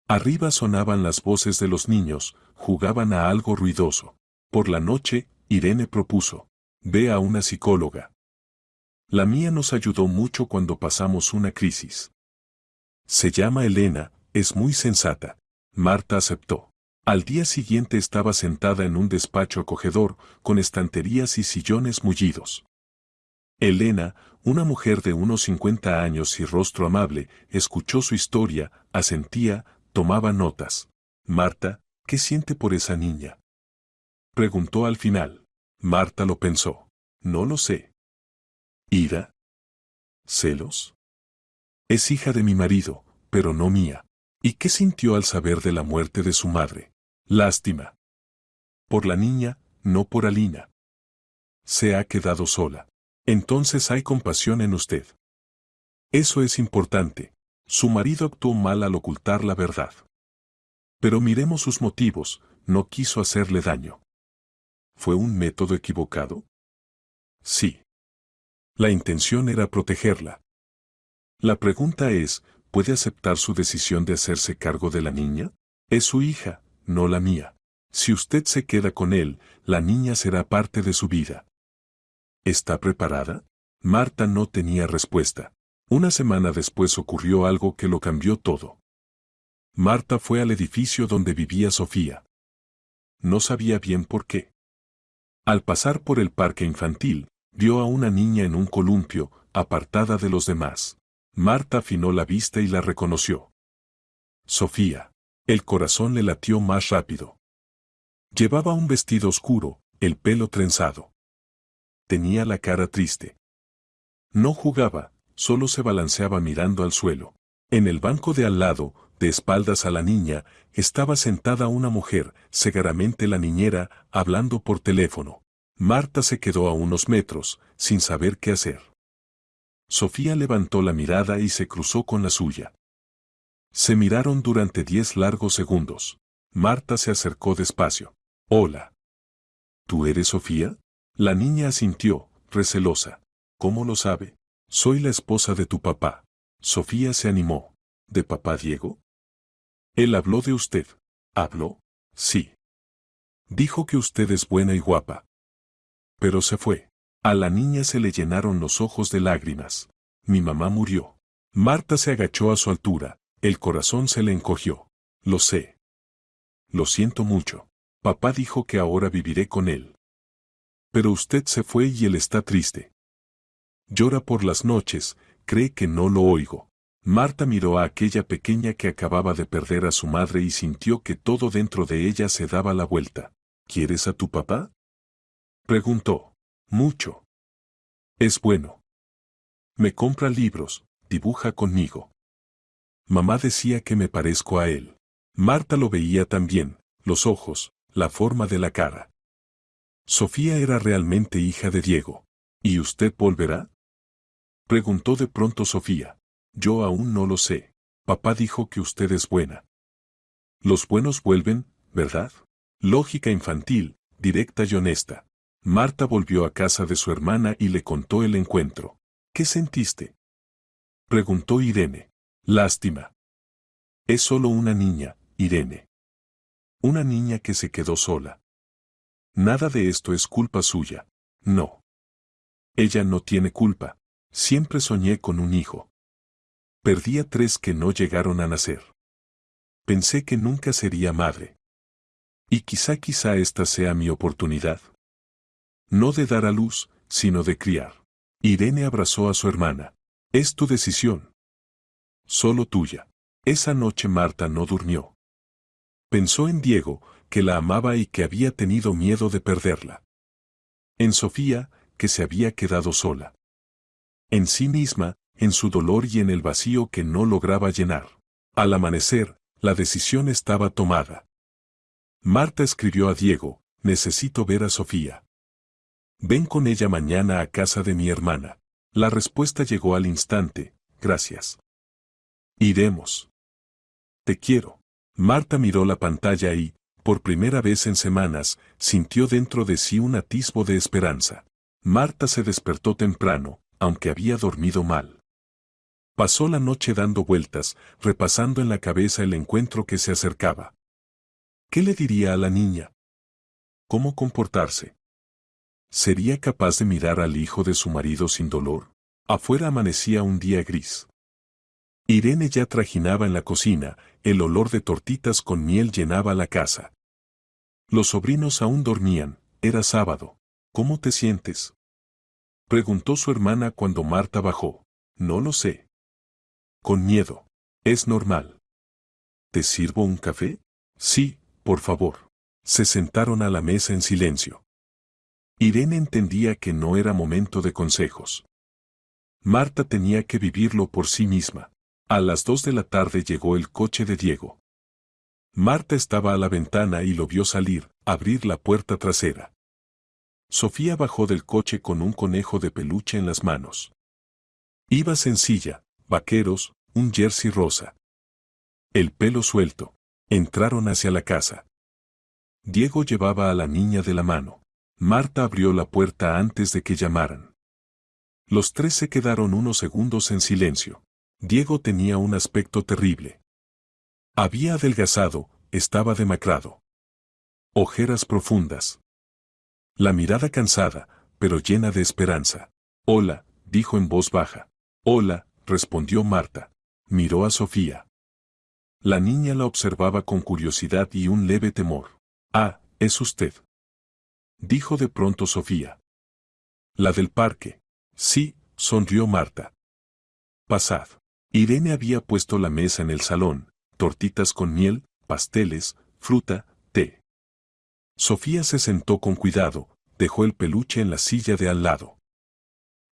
Arriba sonaban las voces de los niños, jugaban a algo ruidoso. Por la noche, Irene propuso. Ve a una psicóloga. La mía nos ayudó mucho cuando pasamos una crisis. Se llama Elena, es muy sensata. Marta aceptó. Al día siguiente estaba sentada en un despacho acogedor, con estanterías y sillones mullidos. Elena, una mujer de unos 50 años y rostro amable, escuchó su historia, asentía, tomaba notas. Marta, ¿qué siente por esa niña? Preguntó al final. Marta lo pensó. No lo sé. ¿Ira? ¿Celos? Es hija de mi marido, pero no mía. ¿Y qué sintió al saber de la muerte de su madre? Lástima. Por la niña, no por Alina. Se ha quedado sola. Entonces hay compasión en usted. Eso es importante. Su marido actuó mal al ocultar la verdad. Pero miremos sus motivos, no quiso hacerle daño. ¿Fue un método equivocado? Sí. La intención era protegerla. La pregunta es, ¿puede aceptar su decisión de hacerse cargo de la niña? Es su hija, no la mía. Si usted se queda con él, la niña será parte de su vida. ¿Está preparada? Marta no tenía respuesta. Una semana después ocurrió algo que lo cambió todo. Marta fue al edificio donde vivía Sofía. No sabía bien por qué. Al pasar por el parque infantil, vio a una niña en un columpio, apartada de los demás. Marta afinó la vista y la reconoció. Sofía. El corazón le latió más rápido. Llevaba un vestido oscuro, el pelo trenzado. Tenía la cara triste. No jugaba, solo se balanceaba mirando al suelo. En el banco de al lado, de espaldas a la niña, estaba sentada una mujer, segaramente la niñera, hablando por teléfono. Marta se quedó a unos metros, sin saber qué hacer. Sofía levantó la mirada y se cruzó con la suya. Se miraron durante 10 largos segundos. Marta se acercó despacio. Hola. ¿Tú eres Sofía? La niña asintió, recelosa. ¿Cómo lo sabe? Soy la esposa de tu papá. Sofía se animó. ¿De papá Diego? Él habló de usted. ¿Habló? Sí. Dijo que usted es buena y guapa. Pero se fue. A la niña se le llenaron los ojos de lágrimas. Mi mamá murió. Marta se agachó a su altura. El corazón se le encogió. Lo sé. Lo siento mucho. Papá dijo que ahora viviré con él. Pero usted se fue y él está triste. Llora por las noches, cree que no lo oigo. Marta miró a aquella pequeña que acababa de perder a su madre y sintió que todo dentro de ella se daba la vuelta. ¿Quieres a tu papá? Preguntó. Mucho. Es bueno. Me compra libros, dibuja conmigo. Mamá decía que me parezco a él. Marta lo veía también, los ojos, la forma de la cara. Sofía era realmente hija de Diego. ¿Y usted volverá? Preguntó de pronto Sofía. Yo aún no lo sé. Papá dijo que usted es buena. Los buenos vuelven, ¿verdad? Lógica infantil, directa y honesta. Marta volvió a casa de su hermana y le contó el encuentro. ¿Qué sentiste? Preguntó Irene. Lástima. Es solo una niña, Irene. Una niña que se quedó sola. Nada de esto es culpa suya. No. Ella no tiene culpa. Siempre soñé con un hijo. Perdí a 3 que no llegaron a nacer. Pensé que nunca sería madre. Y quizá esta sea mi oportunidad. No de dar a luz, sino de criar. Irene abrazó a su hermana. Es tu decisión. Solo tuya. Esa noche Marta no durmió. Pensó en Diego, que la amaba y que había tenido miedo de perderla. En Sofía, que se había quedado sola. En sí misma, en su dolor y en el vacío que no lograba llenar. Al amanecer, la decisión estaba tomada. Marta escribió a Diego: necesito ver a Sofía. Ven con ella mañana a casa de mi hermana. La respuesta llegó al instante: gracias. Iremos. Te quiero. Marta miró la pantalla y, por primera vez en semanas, sintió dentro de sí un atisbo de esperanza. Marta se despertó temprano, aunque había dormido mal. Pasó la noche dando vueltas, repasando en la cabeza el encuentro que se acercaba. ¿Qué le diría a la niña? ¿Cómo comportarse? ¿Sería capaz de mirar al hijo de su marido sin dolor? Afuera amanecía un día gris. Irene ya trajinaba en la cocina, el olor de tortitas con miel llenaba la casa. Los sobrinos aún dormían, era sábado. ¿Cómo te sientes?, preguntó su hermana cuando Marta bajó. No lo sé. Con miedo. Es normal. ¿Te sirvo un café? Sí, por favor. Se sentaron a la mesa en silencio. Irene entendía que no era momento de consejos. Marta tenía que vivirlo por sí misma. A las 2 de la tarde llegó el coche de Diego. Marta estaba a la ventana y lo vio salir, abrir la puerta trasera. Sofía bajó del coche con un conejo de peluche en las manos. Iba sencilla, vaqueros, un jersey rosa. El pelo suelto. Entraron hacia la casa. Diego llevaba a la niña de la mano. Marta abrió la puerta antes de que llamaran. Los tres se quedaron unos segundos en silencio. Diego tenía un aspecto terrible. Había adelgazado, estaba demacrado. Ojeras profundas. La mirada cansada, pero llena de esperanza. Hola, dijo en voz baja. Hola, respondió Marta. Miró a Sofía. La niña la observaba con curiosidad y un leve temor. Ah, es usted, dijo de pronto Sofía. La del parque. Sí, sonrió Marta. Pasad. Irene había puesto la mesa en el salón, tortitas con miel, pasteles, fruta, té. Sofía se sentó con cuidado, dejó el peluche en la silla de al lado.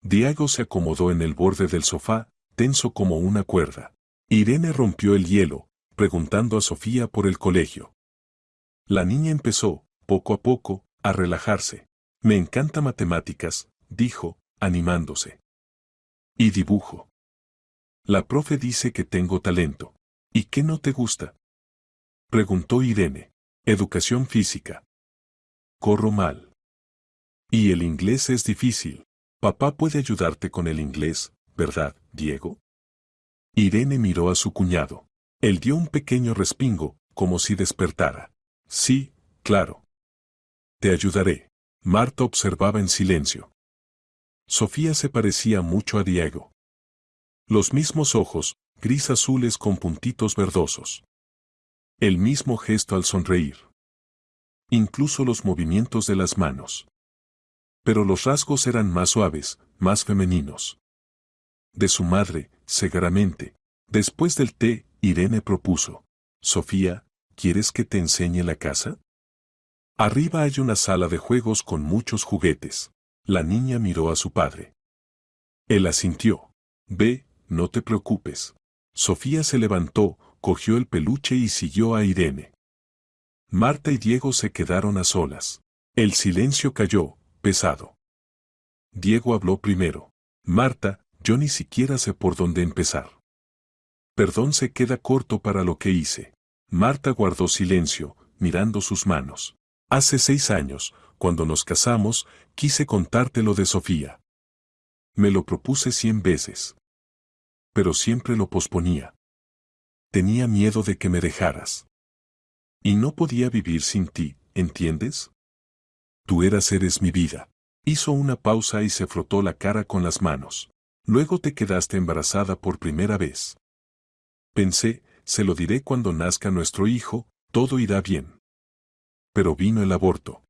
Diego se acomodó en el borde del sofá, tenso como una cuerda. Irene rompió el hielo, preguntando a Sofía por el colegio. La niña empezó, poco a poco, a relajarse. Me encanta matemáticas, dijo, animándose. Y dibujo. La profe dice que tengo talento. ¿Y qué no te gusta?, preguntó Irene. Educación física. Corro mal. Y el inglés es difícil. Papá puede ayudarte con el inglés, ¿verdad, Diego? Irene miró a su cuñado. Él dio un pequeño respingo, como si despertara. Sí, claro. Te ayudaré. Marta observaba en silencio. Sofía se parecía mucho a Diego. Los mismos ojos, gris azules con puntitos verdosos. El mismo gesto al sonreír. Incluso los movimientos de las manos. Pero los rasgos eran más suaves, más femeninos. De su madre, segaramente. Después del té, Irene propuso. Sofía, ¿quieres que te enseñe la casa? Arriba hay una sala de juegos con muchos juguetes. La niña miró a su padre. Él asintió. Ve, no te preocupes. Sofía se levantó, cogió el peluche y siguió a Irene. Marta y Diego se quedaron a solas. El silencio cayó, pesado. Diego habló primero. Marta, yo ni siquiera sé por dónde empezar. Perdón se queda corto para lo que hice. Marta guardó silencio, mirando sus manos. Hace 6 años, cuando nos casamos, quise contarte lo de Sofía. Me lo propuse 100 veces. Pero siempre lo posponía. Tenía miedo de que me dejaras. Y no podía vivir sin ti, ¿entiendes? Tú eres mi vida. Hizo una pausa y se frotó la cara con las manos. Luego te quedaste embarazada por primera vez. Pensé, se lo diré cuando nazca nuestro hijo, todo irá bien. Pero vino el aborto.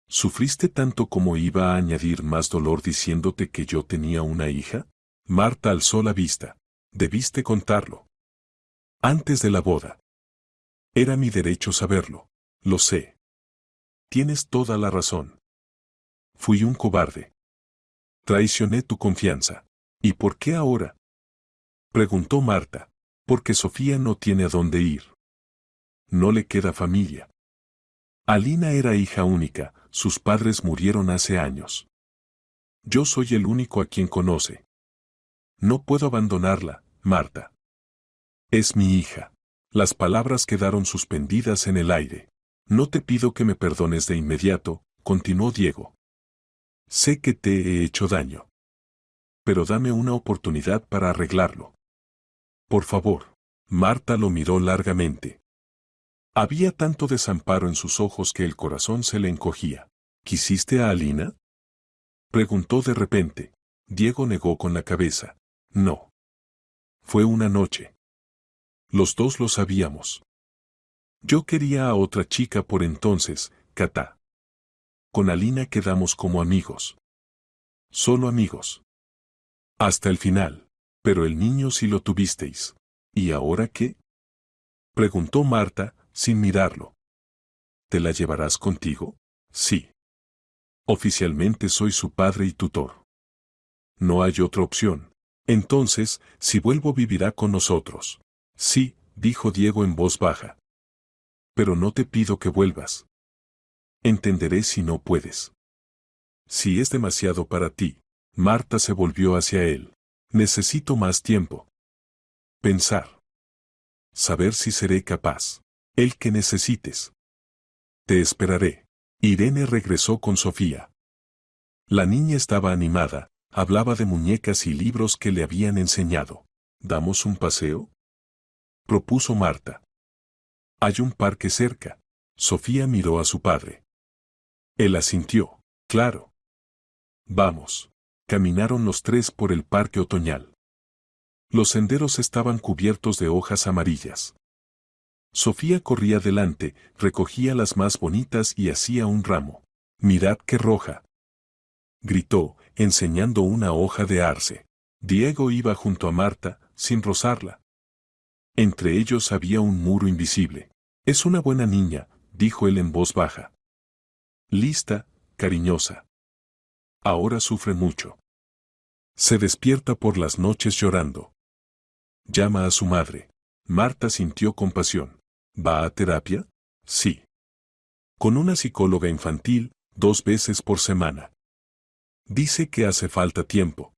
¿Sufriste tanto como iba a añadir más dolor diciéndote que yo tenía una hija? Marta alzó la vista. Debiste contarlo. Antes de la boda. Era mi derecho saberlo. Lo sé. Tienes toda la razón. Fui un cobarde. Traicioné tu confianza. ¿Y por qué ahora? Preguntó Marta. Porque Sofía no tiene a dónde ir. No le queda familia. Alina era hija única, sus padres murieron hace años. Yo soy el único a quien conoce. No puedo abandonarla, Marta. Es mi hija. Las palabras quedaron suspendidas en el aire. No te pido que me perdones de inmediato, continuó Diego. Sé que te he hecho daño. Pero dame una oportunidad para arreglarlo. Por favor. Marta lo miró largamente. Había tanto desamparo en sus ojos que el corazón se le encogía. ¿Quisiste a Alina? Preguntó de repente. Diego negó con la cabeza. No. Fue una noche. Los dos lo sabíamos. Yo quería a otra chica por entonces, Cata. Con Alina quedamos como amigos. Solo amigos. Hasta el final. Pero el niño sí lo tuvisteis. ¿Y ahora qué? Preguntó Marta, sin mirarlo. ¿Te la llevarás contigo? Sí. Oficialmente soy su padre y tutor. No hay otra opción. Entonces, si vuelvo vivirá con nosotros. Sí, dijo Diego en voz baja. Pero no te pido que vuelvas. Entenderé si no puedes. Si es demasiado para ti. Marta se volvió hacia él. Necesito más tiempo. Pensar. Saber si seré capaz. El que necesites. Te esperaré. Irene regresó con Sofía. La niña estaba animada, hablaba de muñecas y libros que le habían enseñado. ¿Damos un paseo? Propuso Marta. Hay un parque cerca. Sofía miró a su padre. Él asintió. Claro. Vamos. Caminaron los tres por el parque otoñal. Los senderos estaban cubiertos de hojas amarillas. Sofía corría delante, recogía las más bonitas y hacía un ramo. Mirad qué roja. Gritó, enseñando una hoja de arce. Diego iba junto a Marta, sin rozarla. Entre ellos había un muro invisible. Es una buena niña, dijo él en voz baja. Lista, cariñosa. Ahora sufre mucho. Se despierta por las noches llorando. Llama a su madre. Marta sintió compasión. ¿Va a terapia? Sí. Con una psicóloga infantil, 2 veces por semana. Dice que hace falta tiempo.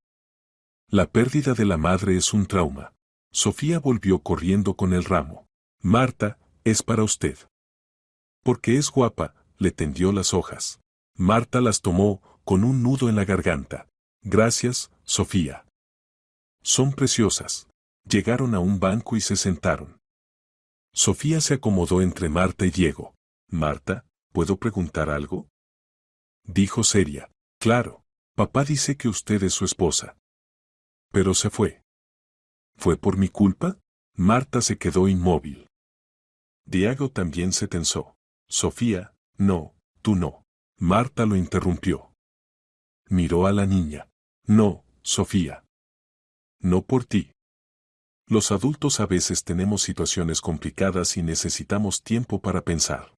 La pérdida de la madre es un trauma. Sofía volvió corriendo con el ramo. Marta, es para usted. Porque es guapa, le tendió las hojas. Marta las tomó, con un nudo en la garganta. Gracias, Sofía. Son preciosas. Llegaron a un banco y se sentaron. Sofía se acomodó entre Marta y Diego. Marta, ¿puedo preguntar algo? Dijo seria. Claro, papá dice que usted es su esposa. Pero se fue. ¿Fue por mi culpa? Marta se quedó inmóvil. Diego también se tensó. Sofía, no, tú no. Marta lo interrumpió. Miró a la niña. No, Sofía. No por ti. Los adultos a veces tenemos situaciones complicadas y necesitamos tiempo para pensar.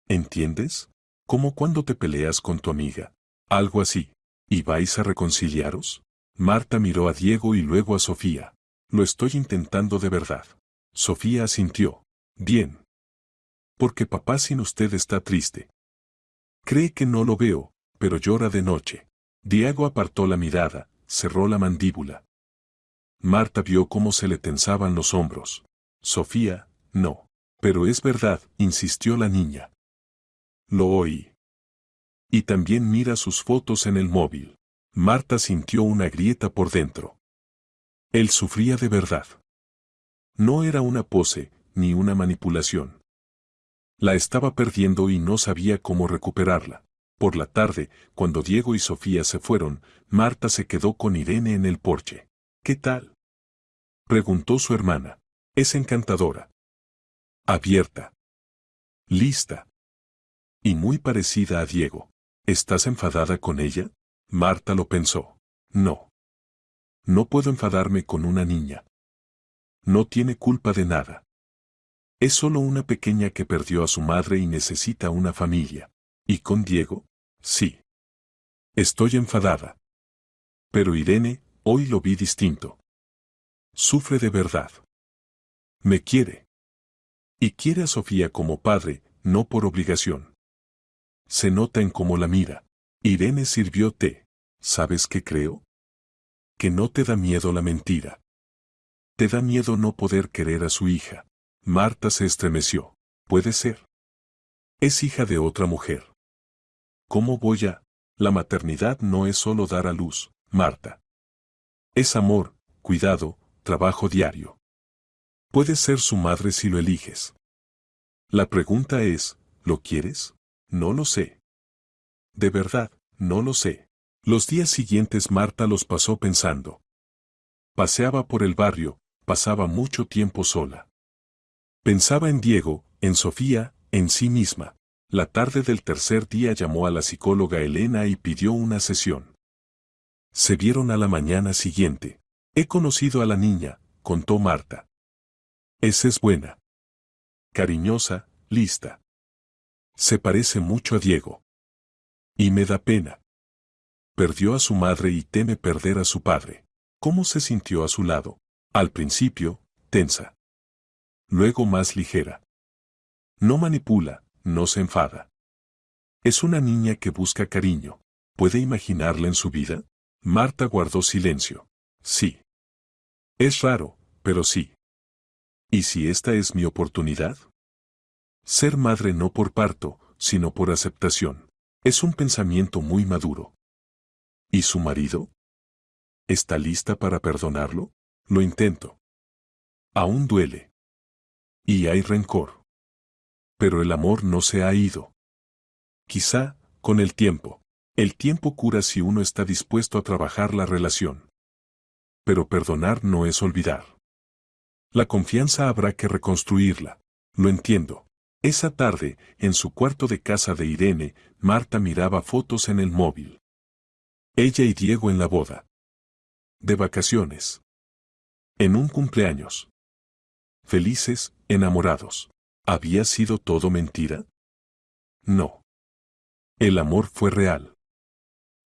¿Entiendes? Como cuando te peleas con tu amiga. Algo así. ¿Y vais a reconciliaros? Marta miró a Diego y luego a Sofía. Lo estoy intentando de verdad. Sofía asintió. Bien. Porque papá sin usted está triste. Cree que no lo veo, pero llora de noche. Diego apartó la mirada, cerró la mandíbula. Marta vio cómo se le tensaban los hombros. Sofía, no. Pero es verdad, insistió la niña. Lo oí. Y también mira sus fotos en el móvil. Marta sintió una grieta por dentro. Él sufría de verdad. No era una pose, ni una manipulación. La estaba perdiendo y no sabía cómo recuperarla. Por la tarde, cuando Diego y Sofía se fueron, Marta se quedó con Irene en el porche. ¿Qué tal? Preguntó su hermana. Es encantadora. Abierta. Lista. Y muy parecida a Diego. ¿Estás enfadada con ella? Marta lo pensó. No. No puedo enfadarme con una niña. No tiene culpa de nada. Es solo una pequeña que perdió a su madre y necesita una familia. ¿Y con Diego? Sí. Estoy enfadada. Pero Irene, hoy lo vi distinto. Sufre de verdad. Me quiere. Y quiere a Sofía como padre, no por obligación. Se nota en cómo la mira. Irene sirvió té. ¿Sabes qué creo? Que no te da miedo la mentira. Te da miedo no poder querer a su hija. Marta se estremeció. Puede ser. Es hija de otra mujer. ¿Cómo voy a? La maternidad no es solo dar a luz, Marta. Es amor, cuidado, trabajo diario. Puedes ser su madre si lo eliges. La pregunta es, ¿lo quieres? No lo sé. De verdad, no lo sé. Los días siguientes Marta los pasó pensando. Paseaba por el barrio, pasaba mucho tiempo sola. Pensaba en Diego, en Sofía, en sí misma. La tarde del tercer día llamó a la psicóloga Elena y pidió una sesión. Se vieron a la mañana siguiente. He conocido a la niña, contó Marta. Esa es buena. Cariñosa, lista. Se parece mucho a Diego. Y me da pena. Perdió a su madre y teme perder a su padre. ¿Cómo se sintió a su lado? Al principio, tensa. Luego más ligera. No manipula, no se enfada. Es una niña que busca cariño. ¿Puede imaginarla en su vida? Marta guardó silencio. Sí. Es raro, pero sí. ¿Y si esta es mi oportunidad? Ser madre no por parto, sino por aceptación. Es un pensamiento muy maduro. ¿Y su marido? ¿Está lista para perdonarlo? Lo intento. Aún duele. Y hay rencor. Pero el amor no se ha ido. Quizá, con el tiempo. El tiempo cura si uno está dispuesto a trabajar la relación. Pero perdonar no es olvidar. La confianza habrá que reconstruirla. Lo entiendo. Esa tarde, en su cuarto de casa de Irene, Marta miraba fotos en el móvil. Ella y Diego en la boda. De vacaciones. En un cumpleaños. Felices, enamorados. ¿Había sido todo mentira? No. El amor fue real.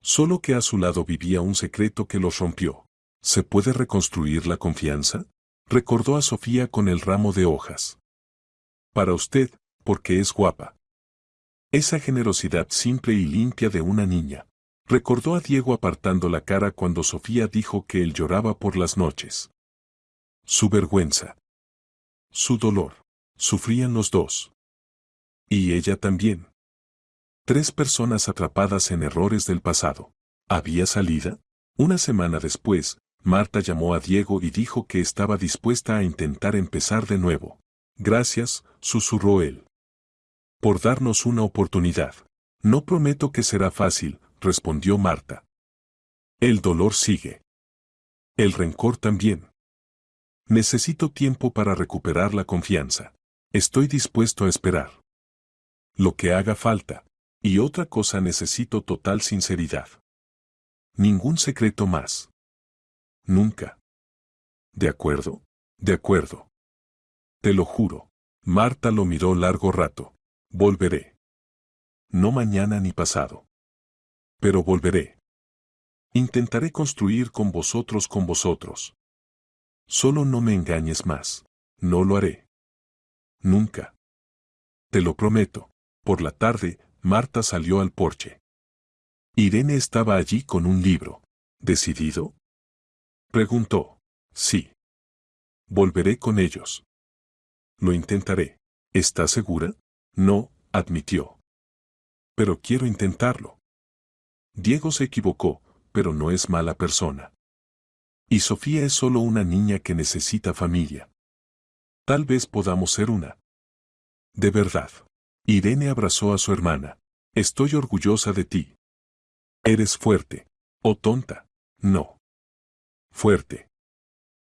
Solo que a su lado vivía un secreto que los rompió. ¿Se puede reconstruir la confianza? Recordó a Sofía con el ramo de hojas. Para usted, porque es guapa. Esa generosidad simple y limpia de una niña. Recordó a Diego apartando la cara cuando Sofía dijo que él lloraba por las noches. Su vergüenza. Su dolor. Sufrían los dos. Y ella también. 3 personas atrapadas en errores del pasado. ¿Había salida? Una semana después, Marta llamó a Diego y dijo que estaba dispuesta a intentar empezar de nuevo. Gracias, susurró él. Por darnos una oportunidad. No prometo que será fácil, respondió Marta. El dolor sigue. El rencor también. Necesito tiempo para recuperar la confianza. Estoy dispuesto a esperar. Lo que haga falta. Y otra cosa, necesito total sinceridad. Ningún secreto más. Nunca. ¿De acuerdo? De acuerdo. Te lo juro. Marta lo miró largo rato. Volveré. No mañana ni pasado. Pero volveré. Intentaré construir con vosotros. Solo no me engañes más. No lo haré. Nunca. Te lo prometo. Por la tarde, Marta salió al porche. Irene estaba allí con un libro. ¿Decidido? Preguntó. Sí. Volveré con ellos. Lo intentaré. ¿Estás segura? No, admitió. Pero quiero intentarlo. Diego se equivocó, pero no es mala persona. Y Sofía es solo una niña que necesita familia. Tal vez podamos ser una. De verdad. Irene abrazó a su hermana. Estoy orgullosa de ti. Eres fuerte. ¿O tonta? No. Fuerte.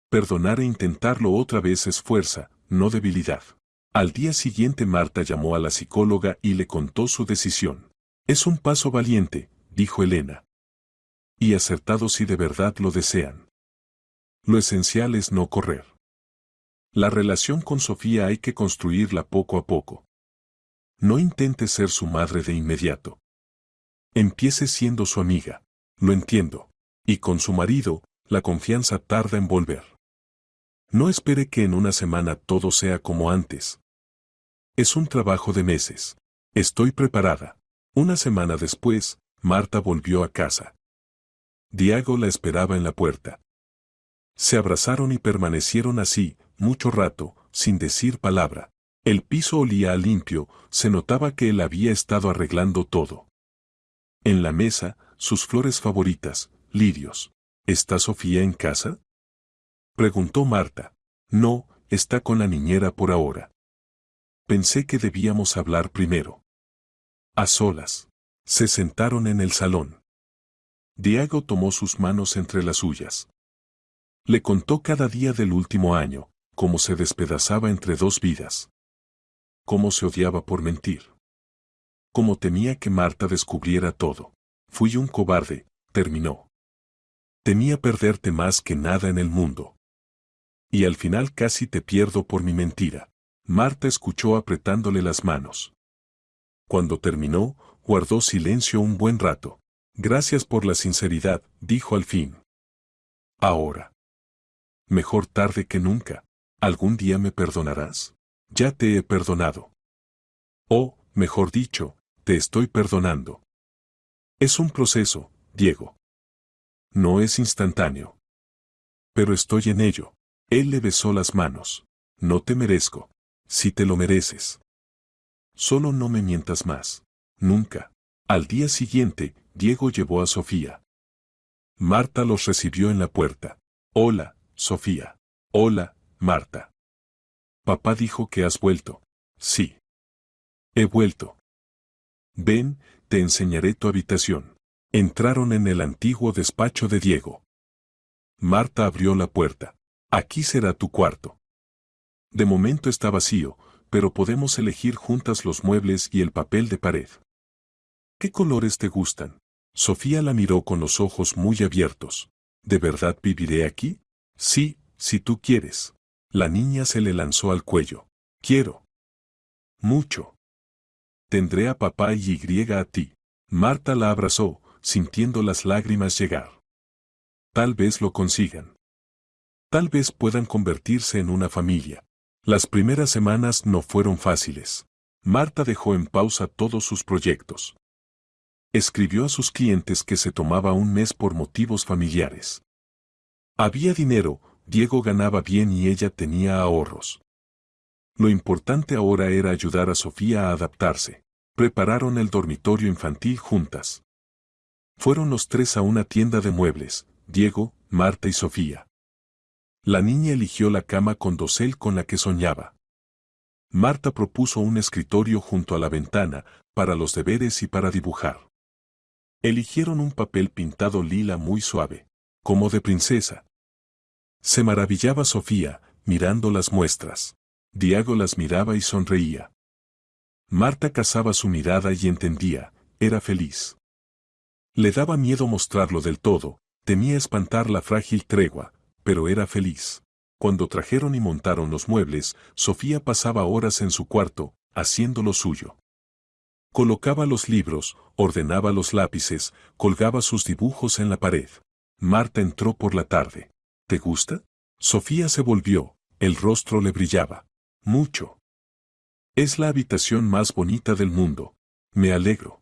Perdonar e intentarlo otra vez es fuerza, no debilidad. Al día siguiente Marta llamó a la psicóloga y le contó su decisión. Es un paso valiente, dijo Elena. Y acertado si de verdad lo desean. Lo esencial es no correr. La relación con Sofía hay que construirla poco a poco. No intente ser su madre de inmediato. Empiece siendo su amiga. Lo entiendo. Y con su marido, la confianza tarda en volver. No espere que en una semana todo sea como antes. Es un trabajo de meses. Estoy preparada. Una semana después, Marta volvió a casa. Diego la esperaba en la puerta. Se abrazaron y permanecieron así, mucho rato, sin decir palabra. El piso olía a limpio, se notaba que él había estado arreglando todo. En la mesa, sus flores favoritas, lirios. ¿Está Sofía en casa?, preguntó Marta. No, está con la niñera por ahora. Pensé que debíamos hablar primero. A solas. Se sentaron en el salón. Diego tomó sus manos entre las suyas. Le contó cada día del último año, cómo se despedazaba entre dos vidas. Cómo se odiaba por mentir. Cómo temía que Marta descubriera todo. Fui un cobarde, terminó. Temía perderte más que nada en el mundo. Y al final casi te pierdo por mi mentira. Marta escuchó apretándole las manos. Cuando terminó, guardó silencio un buen rato. Gracias por la sinceridad, dijo al fin. Ahora. Mejor tarde que nunca. ¿Algún día me perdonarás? Ya te he perdonado. O, mejor dicho, te estoy perdonando. Es un proceso, Diego. No es instantáneo. Pero estoy en ello. Él le besó las manos. No te merezco. Si te lo mereces. Solo no me mientas más. Nunca. Al día siguiente, Diego llevó a Sofía. Marta los recibió en la puerta. Hola, Sofía. Hola, Marta. Papá dijo que has vuelto. Sí. He vuelto. Ven, te enseñaré tu habitación. Entraron en el antiguo despacho de Diego. Marta abrió la puerta. Aquí será tu cuarto. De momento está vacío, pero podemos elegir juntas los muebles y el papel de pared. ¿Qué colores te gustan? Sofía la miró con los ojos muy abiertos. ¿De verdad viviré aquí? Sí, si tú quieres. La niña se le lanzó al cuello. Quiero. Mucho. Tendré a papá y a ti. Marta la abrazó, sintiendo las lágrimas llegar. Tal vez lo consigan. Tal vez puedan convertirse en una familia. Las primeras semanas no fueron fáciles. Marta dejó en pausa todos sus proyectos. Escribió a sus clientes que se tomaba un mes por motivos familiares. Había dinero, Diego ganaba bien y ella tenía ahorros. Lo importante ahora era ayudar a Sofía a adaptarse. Prepararon el dormitorio infantil juntas. Fueron los tres a una tienda de muebles, Diego, Marta y Sofía. La niña eligió la cama con dosel con la que soñaba. Marta propuso un escritorio junto a la ventana, para los deberes y para dibujar. Eligieron un papel pintado lila muy suave, como de princesa. Se maravillaba Sofía, mirando las muestras. Diego las miraba y sonreía. Marta cazaba su mirada y entendía, era feliz. Le daba miedo mostrarlo del todo, temía espantar la frágil tregua, pero era feliz. Cuando trajeron y montaron los muebles, Sofía pasaba horas en su cuarto, haciendo lo suyo. Colocaba los libros, ordenaba los lápices, colgaba sus dibujos en la pared. Marta entró por la tarde. ¿Te gusta? Sofía se volvió, el rostro le brillaba. Mucho. Es la habitación más bonita del mundo. Me alegro.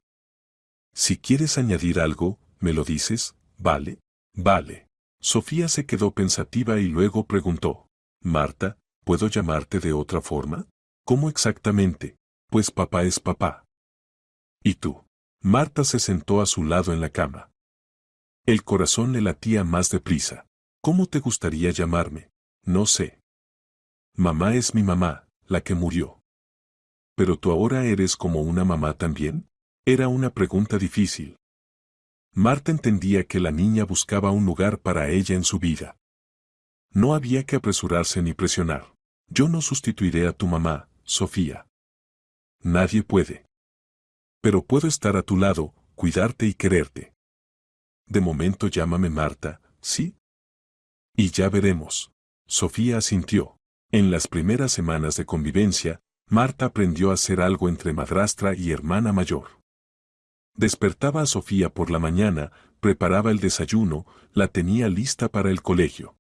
Si quieres añadir algo, me lo dices, ¿vale? Vale. Sofía se quedó pensativa y luego preguntó. Marta, ¿puedo llamarte de otra forma? ¿Cómo exactamente? Pues papá es papá. ¿Y tú? Marta se sentó a su lado en la cama. El corazón le latía más deprisa. ¿Cómo te gustaría llamarme? No sé. Mamá es mi mamá, la que murió. ¿Pero tú ahora eres como una mamá también? Era una pregunta difícil. Marta entendía que la niña buscaba un lugar para ella en su vida. No había que apresurarse ni presionar. Yo no sustituiré a tu mamá, Sofía. Nadie puede. Pero puedo estar a tu lado, cuidarte y quererte. De momento llámame Marta, ¿sí? Y ya veremos. Sofía asintió. En las primeras semanas de convivencia, Marta aprendió a hacer algo entre madrastra y hermana mayor. Despertaba a Sofía por la mañana, preparaba el desayuno, la tenía lista para el colegio.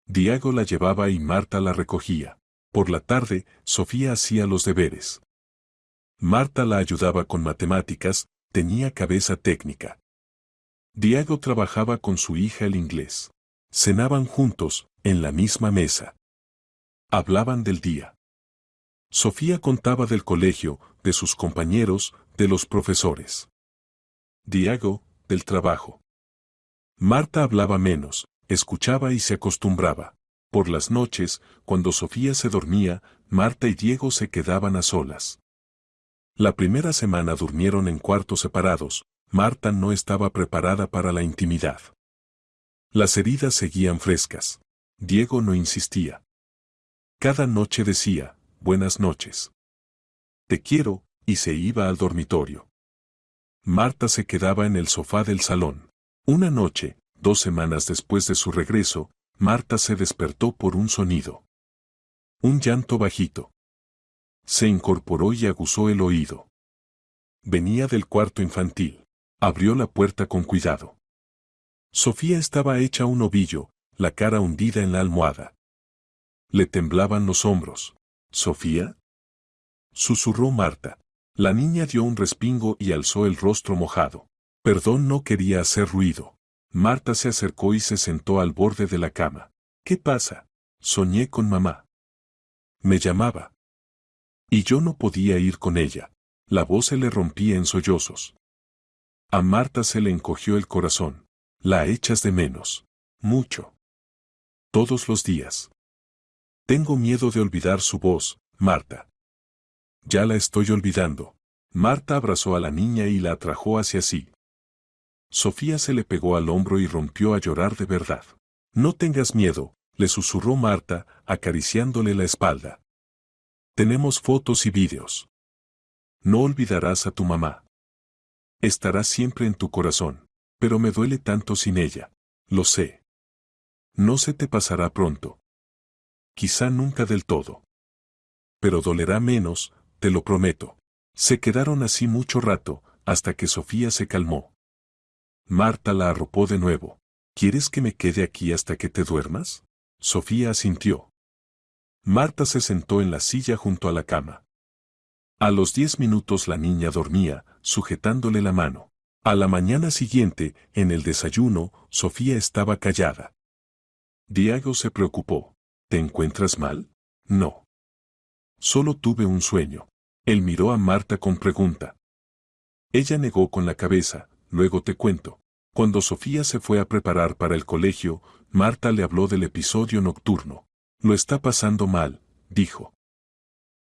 Diego la llevaba y Marta la recogía. Por la tarde, Sofía hacía los deberes. Marta la ayudaba con matemáticas, tenía cabeza técnica. Diego trabajaba con su hija el inglés. Cenaban juntos, en la misma mesa. Hablaban del día. Sofía contaba del colegio, de sus compañeros, de los profesores. Diego, del trabajo. Marta hablaba menos, escuchaba y se acostumbraba. Por las noches, cuando Sofía se dormía, Marta y Diego se quedaban a solas. La primera semana durmieron en cuartos separados. Marta no estaba preparada para la intimidad. Las heridas seguían frescas. Diego no insistía. Cada noche decía, buenas noches. Te quiero, y se iba al dormitorio. Marta se quedaba en el sofá del salón. Una noche, 2 semanas después de su regreso, Marta se despertó por un sonido. Un llanto bajito. Se incorporó y aguzó el oído. Venía del cuarto infantil. Abrió la puerta con cuidado. Sofía estaba hecha un ovillo, la cara hundida en la almohada. Le temblaban los hombros. ¿Sofía? Susurró Marta. La niña dio un respingo y alzó el rostro mojado. Perdón, no quería hacer ruido. Marta se acercó y se sentó al borde de la cama. ¿Qué pasa? Soñé con mamá. Me llamaba. Y yo no podía ir con ella. La voz se le rompía en sollozos. A Marta se le encogió el corazón. La echas de menos. Mucho. Todos los días. Tengo miedo de olvidar su voz, Marta. Ya la estoy olvidando. Marta abrazó a la niña y la atrajo hacia sí. Sofía se le pegó al hombro y rompió a llorar de verdad. No tengas miedo, le susurró Marta, acariciándole la espalda. Tenemos fotos y vídeos. No olvidarás a tu mamá. Estará siempre en tu corazón, pero me duele tanto sin ella. Lo sé. No se te pasará pronto. Quizá nunca del todo. Pero dolerá menos, te lo prometo. Se quedaron así mucho rato, hasta que Sofía se calmó. Marta la arropó de nuevo. ¿Quieres que me quede aquí hasta que te duermas? Sofía asintió. Marta se sentó en la silla junto a la cama. A los 10 minutos la niña dormía, sujetándole la mano. A la mañana siguiente, en el desayuno, Sofía estaba callada. Diego se preocupó. ¿Te encuentras mal? No. Solo tuve un sueño. Él miró a Marta con pregunta. Ella negó con la cabeza. Luego te cuento. Cuando Sofía se fue a preparar para el colegio, Marta le habló del episodio nocturno. Lo está pasando mal, dijo.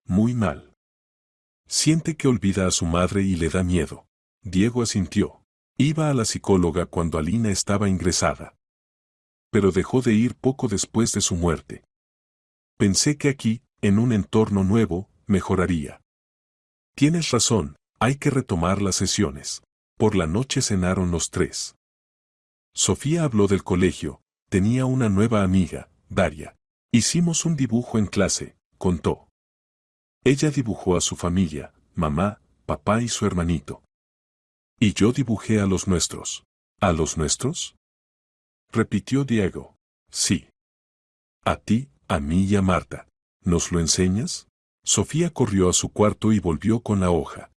Muy mal. Siente que olvida a su madre y le da miedo. Diego asintió. Iba a la psicóloga cuando Alina estaba ingresada. Pero dejó de ir poco después de su muerte. Pensé que aquí, en un entorno nuevo, mejoraría. Tienes razón, hay que retomar las sesiones. Por la noche cenaron los tres. Sofía habló del colegio, tenía una nueva amiga, Daria. Hicimos un dibujo en clase, contó. Ella dibujó a su familia, mamá, papá y su hermanito. Y yo dibujé a los nuestros. ¿A los nuestros? Repitió Diego. Sí. A ti, a mí y a Marta. ¿Nos lo enseñas? Sofía corrió a su cuarto y volvió con la hoja.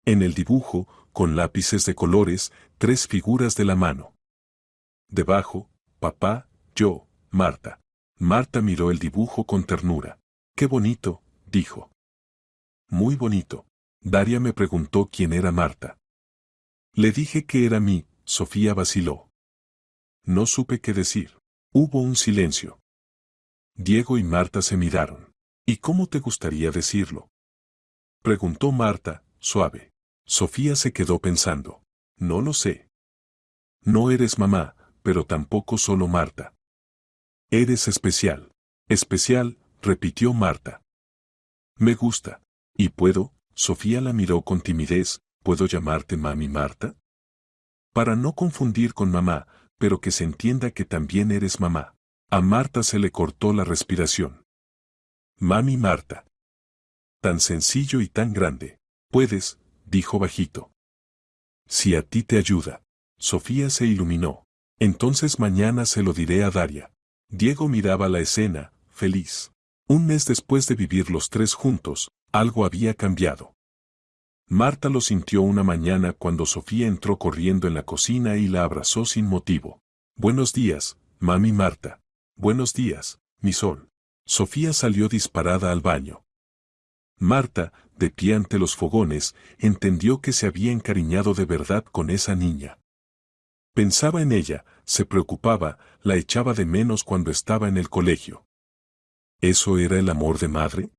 En el dibujo, con lápices de colores, 3 figuras de la mano. Debajo, papá, yo, Marta. Marta miró el dibujo con ternura. ¡Qué bonito!, dijo. Muy bonito. Daria me preguntó quién era Marta. Le dije que era mí, Sofía vaciló. No supe qué decir. Hubo un silencio. Diego y Marta se miraron. ¿Y cómo te gustaría decirlo? Preguntó Marta, suave. Sofía se quedó pensando. No lo sé. No eres mamá, pero tampoco solo Marta. Eres especial. Especial, repitió Marta. Me gusta. ¿Y puedo? Sofía la miró con timidez. ¿Puedo llamarte Mami Marta? Para no confundir con mamá, pero que se entienda que también eres mamá. A Marta se le cortó la respiración. Mami Marta. Tan sencillo y tan grande. Puedes, dijo bajito. Si a ti te ayuda. Sofía se iluminó. Entonces mañana se lo diré a Daria. Diego miraba la escena, feliz. Un mes después de vivir los tres juntos, algo había cambiado. Marta lo sintió una mañana cuando Sofía entró corriendo en la cocina y la abrazó sin motivo. Buenos días, mami Marta. Buenos días, mi sol. Sofía salió disparada al baño. Marta, de pie ante los fogones, entendió que se había encariñado de verdad con esa niña. Pensaba en ella, se preocupaba, la echaba de menos cuando estaba en el colegio. ¿Eso era el amor de madre?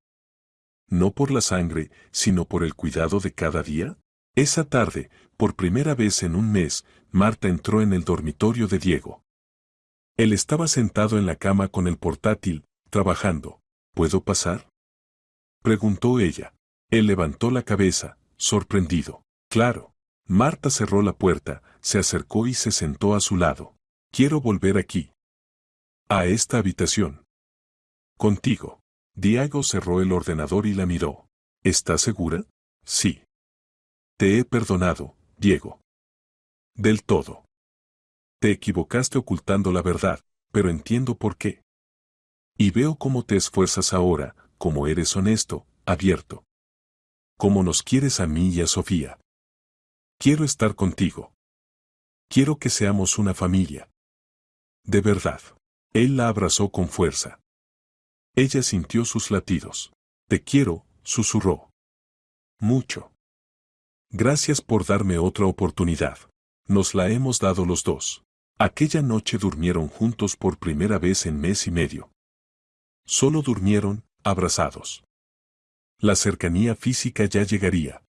No por la sangre, sino por el cuidado de cada día. Esa tarde, por primera vez en un mes, Marta entró en el dormitorio de Diego. Él estaba sentado en la cama con el portátil, trabajando. ¿Puedo pasar?, preguntó ella. Él levantó la cabeza, sorprendido. Claro. Marta cerró la puerta, se acercó y se sentó a su lado. Quiero volver aquí. A esta habitación. Contigo. Diego cerró el ordenador y la miró. ¿Estás segura? Sí. Te he perdonado, Diego. Del todo. Te equivocaste ocultando la verdad, pero entiendo por qué. Y veo cómo te esfuerzas ahora, cómo eres honesto, abierto. Cómo nos quieres a mí y a Sofía. Quiero estar contigo. Quiero que seamos una familia. De verdad. Él la abrazó con fuerza. Ella sintió sus latidos. Te quiero, susurró. Mucho. Gracias por darme otra oportunidad. Nos la hemos dado los dos. Aquella noche durmieron juntos por primera vez en mes y medio. Solo durmieron, abrazados. La cercanía física ya llegaría.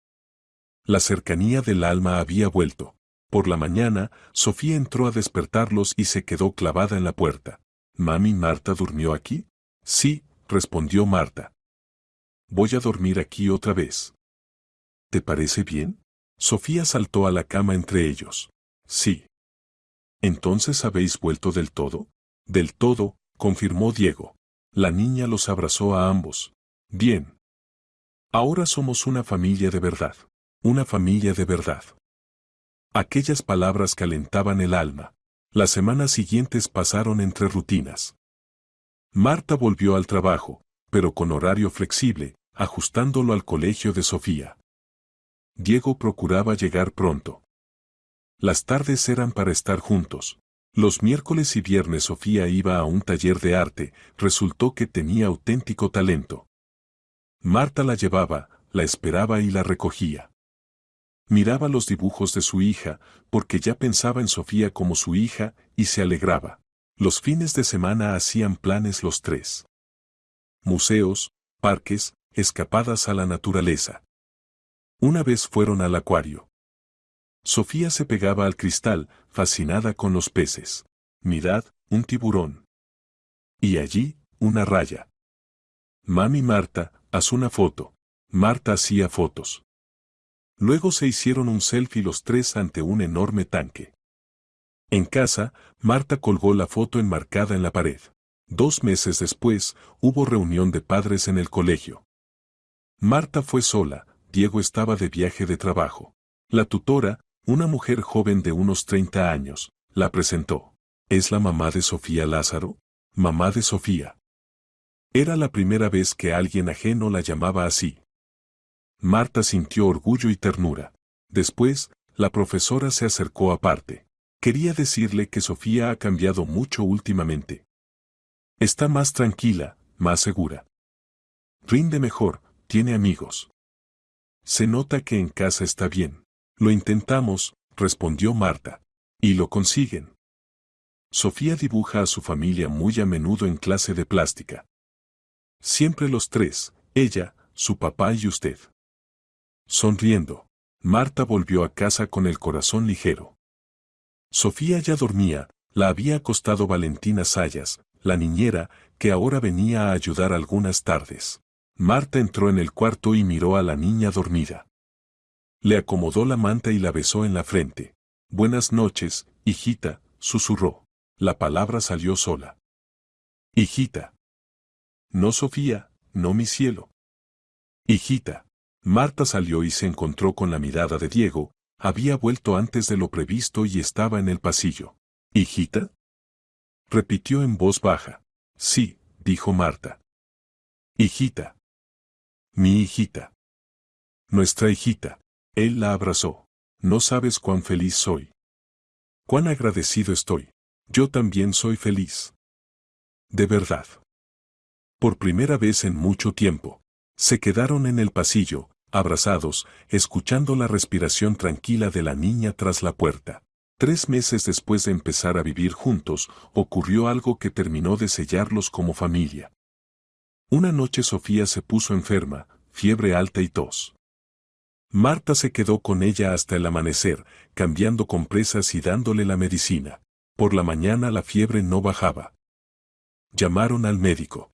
La cercanía del alma había vuelto. Por la mañana, Sofía entró a despertarlos y se quedó clavada en la puerta. ¿Mami Marta durmió aquí? Sí, respondió Marta. Voy a dormir aquí otra vez. ¿Te parece bien? Sofía saltó a la cama entre ellos. Sí. ¿Entonces habéis vuelto del todo? Del todo, confirmó Diego. La niña los abrazó a ambos. Bien. Ahora somos una familia de verdad. Una familia de verdad. Aquellas palabras calentaban el alma. Las semanas siguientes pasaron entre rutinas. Marta volvió al trabajo, pero con horario flexible, ajustándolo al colegio de Sofía. Diego procuraba llegar pronto. Las tardes eran para estar juntos. Los miércoles y viernes Sofía iba a un taller de arte, resultó que tenía auténtico talento. Marta la llevaba, la esperaba y la recogía. Miraba los dibujos de su hija, porque ya pensaba en Sofía como su hija, y se alegraba. Los fines de semana hacían planes los tres. Museos, parques, escapadas a la naturaleza. Una vez fueron al acuario. Sofía se pegaba al cristal, fascinada con los peces. Mirad, un tiburón. Y allí, una raya. Mami Marta, haz una foto. Marta hacía fotos. Luego se hicieron un selfie los tres ante un enorme tanque. En casa, Marta colgó la foto enmarcada en la pared. 2 meses después, hubo reunión de padres en el colegio. Marta fue sola, Diego estaba de viaje de trabajo. La tutora, una mujer joven de unos 30 años, la presentó. ¿Es la mamá de Sofía Lázaro? Mamá de Sofía. Era la primera vez que alguien ajeno la llamaba así. Marta sintió orgullo y ternura. Después, la profesora se acercó aparte. Quería decirle que Sofía ha cambiado mucho últimamente. Está más tranquila, más segura. Rinde mejor, tiene amigos. Se nota que en casa está bien. Lo intentamos, respondió Marta. Y lo consiguen. Sofía dibuja a su familia muy a menudo en clase de plástica. Siempre los tres, ella, su papá y usted. Sonriendo, Marta volvió a casa con el corazón ligero. Sofía ya dormía, la había acostado Valentina Sayas, la niñera, que ahora venía a ayudar algunas tardes. Marta entró en el cuarto y miró a la niña dormida. Le acomodó la manta y la besó en la frente. Buenas noches, hijita, susurró. La palabra salió sola. Hijita. No, Sofía, no, mi cielo. Hijita. Marta salió y se encontró con la mirada de Diego. Había vuelto antes de lo previsto y estaba en el pasillo. ¿Hijita? Repitió en voz baja. Sí, dijo Marta. Hijita. Mi hijita. Nuestra hijita. Él la abrazó. No sabes cuán feliz soy. Cuán agradecido estoy. Yo también soy feliz. De verdad. Por primera vez en mucho tiempo. Se quedaron en el pasillo, abrazados, escuchando la respiración tranquila de la niña tras la puerta. 3 meses después de empezar a vivir juntos, ocurrió algo que terminó de sellarlos como familia. Una noche Sofía se puso enferma, fiebre alta y tos. Marta se quedó con ella hasta el amanecer, cambiando compresas y dándole la medicina. Por la mañana la fiebre no bajaba. Llamaron al médico.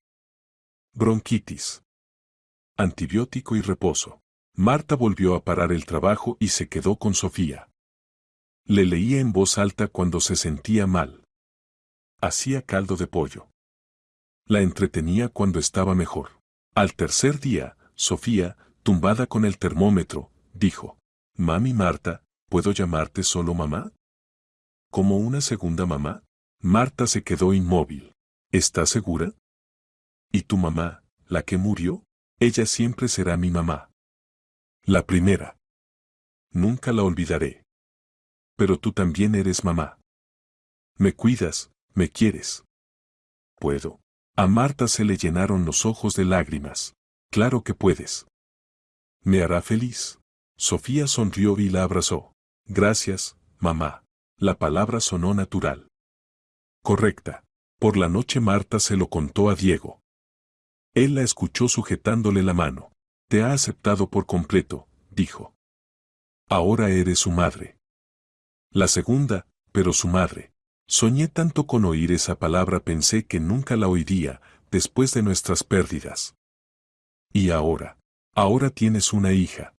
Bronquitis. Antibiótico y reposo. Marta volvió a parar el trabajo y se quedó con Sofía. Le leía en voz alta cuando se sentía mal. Hacía caldo de pollo. La entretenía cuando estaba mejor. Al tercer día, Sofía, tumbada con el termómetro, dijo: Mami Marta, ¿puedo llamarte solo mamá? ¿Como una segunda mamá? Marta se quedó inmóvil. ¿Estás segura? ¿Y tu mamá, la que murió? Ella siempre será mi mamá. La primera. Nunca la olvidaré. Pero tú también eres mamá. Me cuidas, me quieres. ¿Puedo? A Marta se le llenaron los ojos de lágrimas. Claro que puedes. Me hará feliz. Sofía sonrió y la abrazó. Gracias, mamá. La palabra sonó natural. Correcta. Por la noche Marta se lo contó a Diego. Él la escuchó sujetándole la mano. Te ha aceptado por completo, dijo. Ahora eres su madre. La segunda, pero su madre. Soñé tanto con oír esa palabra, pensé que nunca la oiría, después de nuestras pérdidas. Y ahora tienes una hija.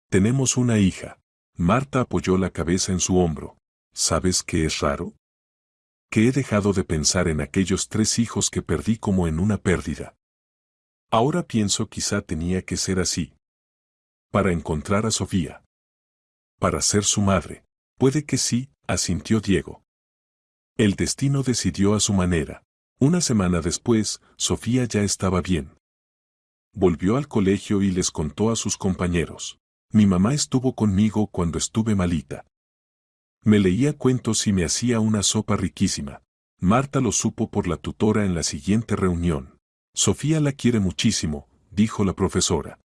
Tenemos una hija. Marta apoyó la cabeza en su hombro. ¿Sabes qué es raro? Que he dejado de pensar en aquellos 3 hijos que perdí como en una pérdida. Ahora pienso quizá tenía que ser así. Para encontrar a Sofía. Para ser su madre. Puede que sí, asintió Diego. El destino decidió a su manera. Una semana después, Sofía ya estaba bien. Volvió al colegio y les contó a sus compañeros. Mi mamá estuvo conmigo cuando estuve malita. Me leía cuentos y me hacía una sopa riquísima. Marta lo supo por la tutora en la siguiente reunión. Sofía la quiere muchísimo, dijo la profesora.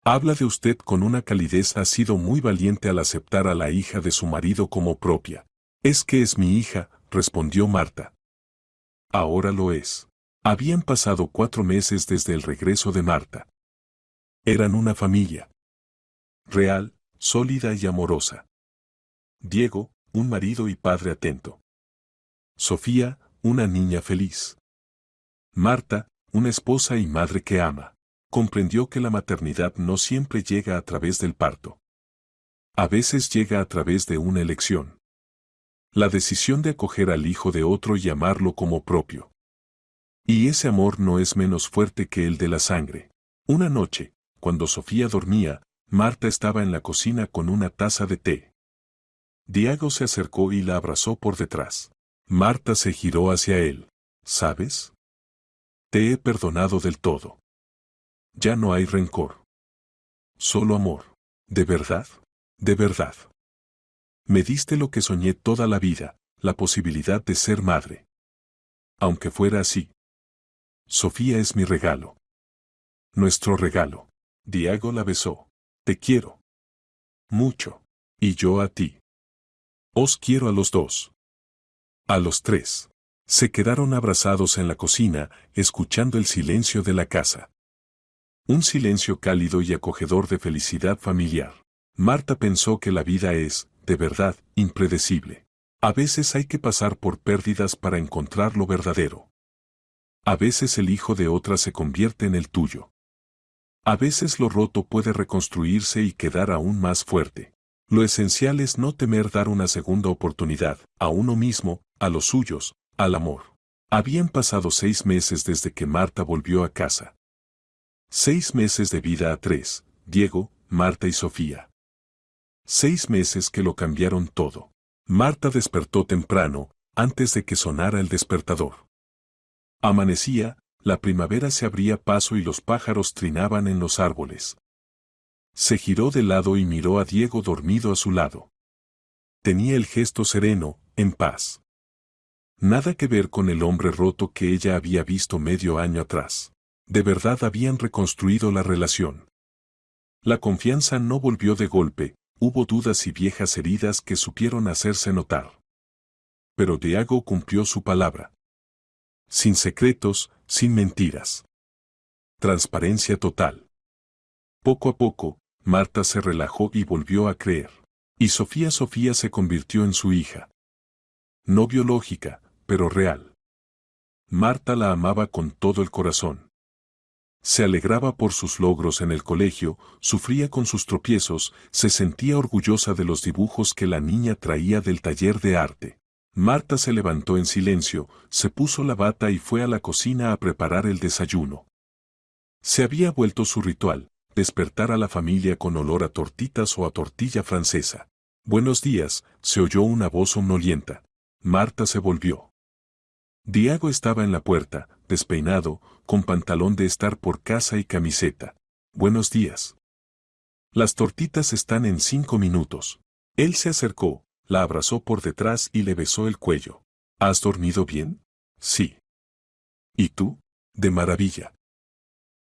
Habla de usted con una calidez, ha sido muy valiente al aceptar a la hija de su marido como propia. Es que es mi hija, respondió Marta. Ahora lo es. Habían pasado 4 meses desde el regreso de Marta. Eran una familia. Real, sólida y amorosa. Diego, un marido y padre atento. Sofía, una niña feliz. Marta, una esposa y madre que ama. Comprendió que la maternidad no siempre llega a través del parto. A veces llega a través de una elección. La decisión de acoger al hijo de otro y amarlo como propio. Y ese amor no es menos fuerte que el de la sangre. Una noche, cuando Sofía dormía, Marta estaba en la cocina con una taza de té. Diego se acercó y la abrazó por detrás. Marta se giró hacia él. ¿Sabes? Te he perdonado del todo. Ya no hay rencor. Solo amor. ¿De verdad? De verdad. Me diste lo que soñé toda la vida, la posibilidad de ser madre. Aunque fuera así. Sofía es mi regalo. Nuestro regalo. Diego la besó. Te quiero. Mucho. Y yo a ti. Os quiero a los dos. A los 3. Se quedaron abrazados en la cocina, escuchando el silencio de la casa. Un silencio cálido y acogedor de felicidad familiar. Marta pensó que la vida es, de verdad, impredecible. A veces hay que pasar por pérdidas para encontrar lo verdadero. A veces el hijo de otra se convierte en el tuyo. A veces lo roto puede reconstruirse y quedar aún más fuerte. Lo esencial es no temer dar una segunda oportunidad, a uno mismo, a los suyos, al amor. Habían pasado 6 meses desde que Marta volvió a casa. 6 meses de vida a 3, Diego, Marta y Sofía. 6 meses que lo cambiaron todo. Marta despertó temprano, antes de que sonara el despertador. Amanecía, la primavera se abría paso y los pájaros trinaban en los árboles. Se giró de lado y miró a Diego dormido a su lado. Tenía el gesto sereno, en paz. Nada que ver con el hombre roto que ella había visto medio año atrás. De verdad habían reconstruido la relación. La confianza no volvió de golpe, hubo dudas y viejas heridas que supieron hacerse notar. Pero Diego cumplió su palabra. Sin secretos, sin mentiras. Transparencia total. Poco a poco, Marta se relajó y volvió a creer. Y Sofía se convirtió en su hija. No biológica, pero real. Marta la amaba con todo el corazón. Se alegraba por sus logros en el colegio, sufría con sus tropiezos, se sentía orgullosa de los dibujos que la niña traía del taller de arte. Marta se levantó en silencio, se puso la bata y fue a la cocina a preparar el desayuno. Se había vuelto su ritual, despertar a la familia con olor a tortitas o a tortilla francesa. Buenos días, se oyó una voz somnolienta. Marta se volvió. Diego estaba en la puerta, despeinado, con pantalón de estar por casa y camiseta. Buenos días. Las tortitas están en 5 minutos. Él se acercó, la abrazó por detrás y le besó el cuello. ¿Has dormido bien? Sí. ¿Y tú? De maravilla.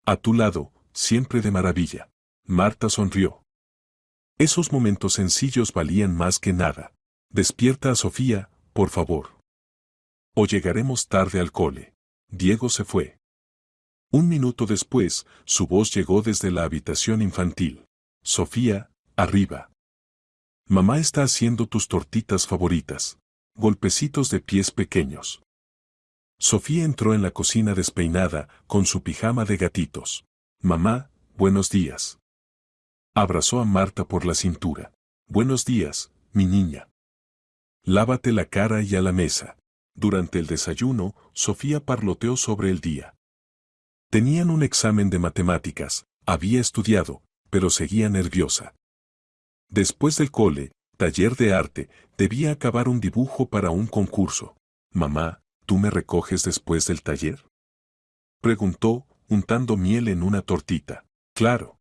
A tu lado, siempre de maravilla. Marta sonrió. Esos momentos sencillos valían más que nada. Despierta a Sofía, por favor. O llegaremos tarde al cole. Diego se fue. 1 minuto después, su voz llegó desde la habitación infantil. Sofía, arriba. Mamá está haciendo tus tortitas favoritas. Golpecitos de pies pequeños. Sofía entró en la cocina despeinada, con su pijama de gatitos. Mamá, buenos días. Abrazó a Marta por la cintura. Buenos días, mi niña. Lávate la cara y a la mesa. Durante el desayuno, Sofía parloteó sobre el día. Tenían un examen de matemáticas, había estudiado, pero seguía nerviosa. Después del cole, taller de arte, debía acabar un dibujo para un concurso. Mamá, ¿tú me recoges después del taller? Preguntó, untando miel en una tortita. Claro.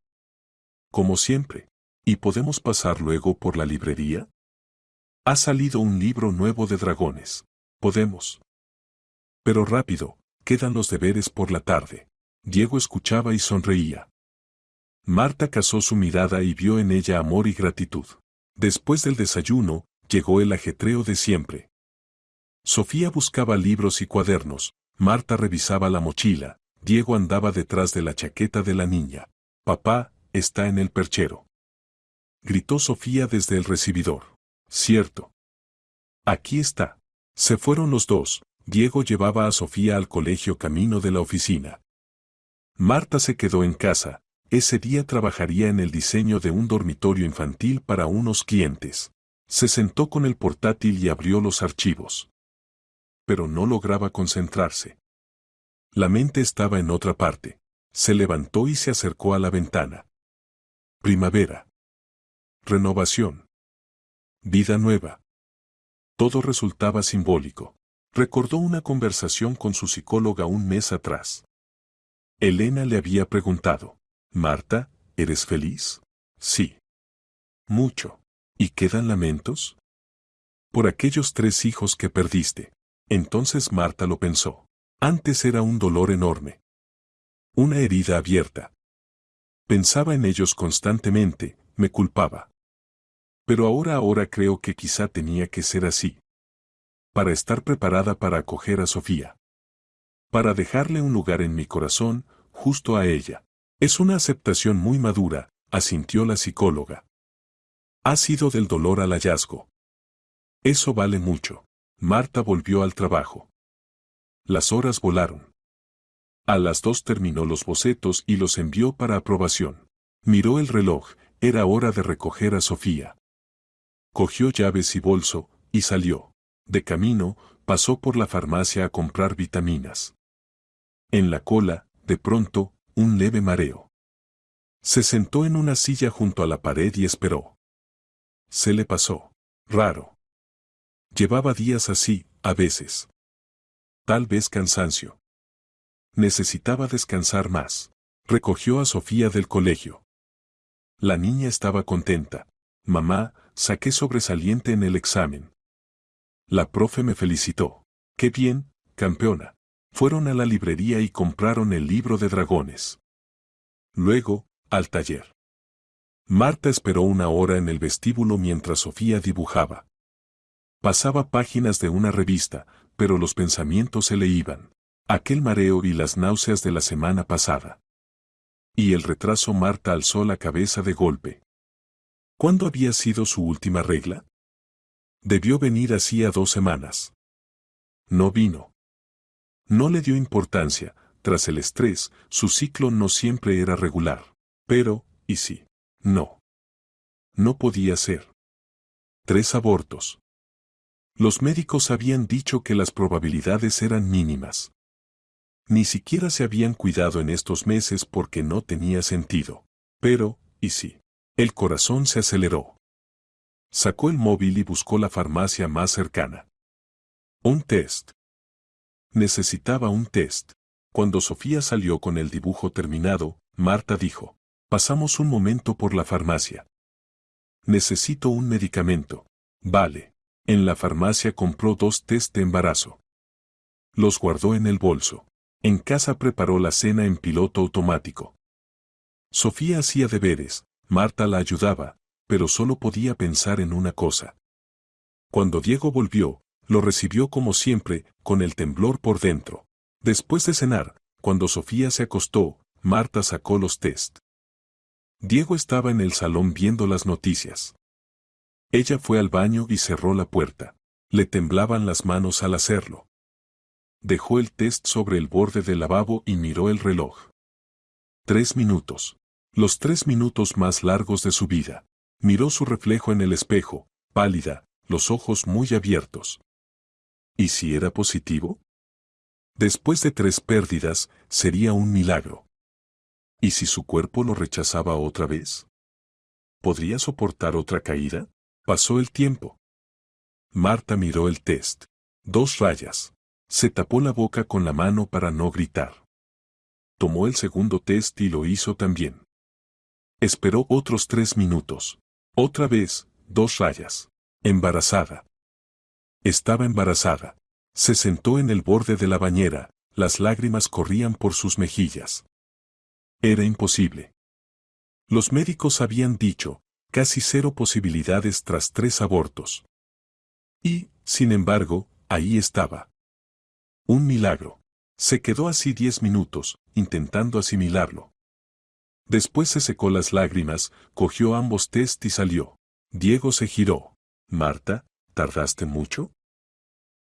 Como siempre. ¿Y podemos pasar luego por la librería? Ha salido un libro nuevo de dragones. Podemos. Pero rápido, quedan los deberes por la tarde. Diego escuchaba y sonreía. Marta cazó su mirada y vio en ella amor y gratitud. Después del desayuno, llegó el ajetreo de siempre. Sofía buscaba libros y cuadernos, Marta revisaba la mochila, Diego andaba detrás de la chaqueta de la niña. Papá, está en el perchero. Gritó Sofía desde el recibidor. Cierto. Aquí está. Se fueron los dos, Diego llevaba a Sofía al colegio camino de la oficina. Marta se quedó en casa. Ese día trabajaría en el diseño de un dormitorio infantil para unos clientes. Se sentó con el portátil y abrió los archivos. Pero no lograba concentrarse. La mente estaba en otra parte. Se levantó y se acercó a la ventana. Primavera. Renovación. Vida nueva. Todo resultaba simbólico. Recordó una conversación con su psicóloga un mes atrás. Elena le había preguntado. Marta, ¿eres feliz? Sí. Mucho. ¿Y quedan lamentos? Por aquellos 3 hijos que perdiste. Entonces Marta lo pensó. Antes era un dolor enorme. Una herida abierta. Pensaba en ellos constantemente, me culpaba. Pero ahora creo que quizá tenía que ser así. Para estar preparada para acoger a Sofía. Para dejarle un lugar en mi corazón, justo a ella. Es una aceptación muy madura, asintió la psicóloga. Ha sido del dolor al hallazgo. Eso vale mucho. Marta volvió al trabajo. Las horas volaron. A las 2 terminó los bocetos y los envió para aprobación. Miró el reloj, era hora de recoger a Sofía. Cogió llaves y bolso, y salió. De camino, pasó por la farmacia a comprar vitaminas. En la cola, de pronto, un leve mareo. Se sentó en una silla junto a la pared y esperó. Se le pasó. Raro. Llevaba días así, a veces. Tal vez cansancio. Necesitaba descansar más. Recogió a Sofía del colegio. La niña estaba contenta. Mamá, saqué sobresaliente en el examen. La profe me felicitó. Qué bien, campeona. Fueron a la librería y compraron el libro de dragones. Luego, al taller. Marta esperó una hora en el vestíbulo mientras Sofía dibujaba. Pasaba páginas de una revista, pero los pensamientos se le iban. Aquel mareo y las náuseas de la semana pasada. Y el retraso. Marta alzó la cabeza de golpe. ¿Cuándo había sido su última regla? Debió venir hacía 2 semanas. No vino. No le dio importancia, tras el estrés, su ciclo no siempre era regular. Pero, ¿y si? No. No podía ser. 3 abortos. Los médicos habían dicho que las probabilidades eran mínimas. Ni siquiera se habían cuidado en estos meses porque no tenía sentido. Pero, ¿y si? El corazón se aceleró. Sacó el móvil y buscó la farmacia más cercana. Un test. Necesitaba un test. Cuando Sofía salió con el dibujo terminado, Marta dijo, pasamos un momento por la farmacia. Necesito un medicamento. Vale. En la farmacia compró 2 test de embarazo. Los guardó en el bolso. En casa preparó la cena en piloto automático. Sofía hacía deberes, Marta la ayudaba, pero solo podía pensar en una cosa. Cuando Diego volvió, lo recibió como siempre, con el temblor por dentro. Después de cenar, cuando Sofía se acostó, Marta sacó los test. Diego estaba en el salón viendo las noticias. Ella fue al baño y cerró la puerta. Le temblaban las manos al hacerlo. Dejó el test sobre el borde del lavabo y miró el reloj. 3 minutos. Los 3 minutos más largos de su vida. Miró su reflejo en el espejo, pálida, los ojos muy abiertos. ¿Y si era positivo? Después de 3 pérdidas, sería un milagro. ¿Y si su cuerpo lo rechazaba otra vez? ¿Podría soportar otra caída? Pasó el tiempo. Marta miró el test. 2 rayas. Se tapó la boca con la mano para no gritar. Tomó el segundo test y lo hizo también. Esperó otros 3 minutos. Otra vez, 2 rayas. Embarazada. Estaba embarazada. Se sentó en el borde de la bañera, las lágrimas corrían por sus mejillas. Era imposible. Los médicos habían dicho, casi 0 posibilidades tras 3 abortos. Y, sin embargo, ahí estaba. Un milagro. Se quedó así 10 minutos, intentando asimilarlo. Después se secó las lágrimas, cogió ambos test y salió. Diego se giró. Marta, ¿tardaste mucho?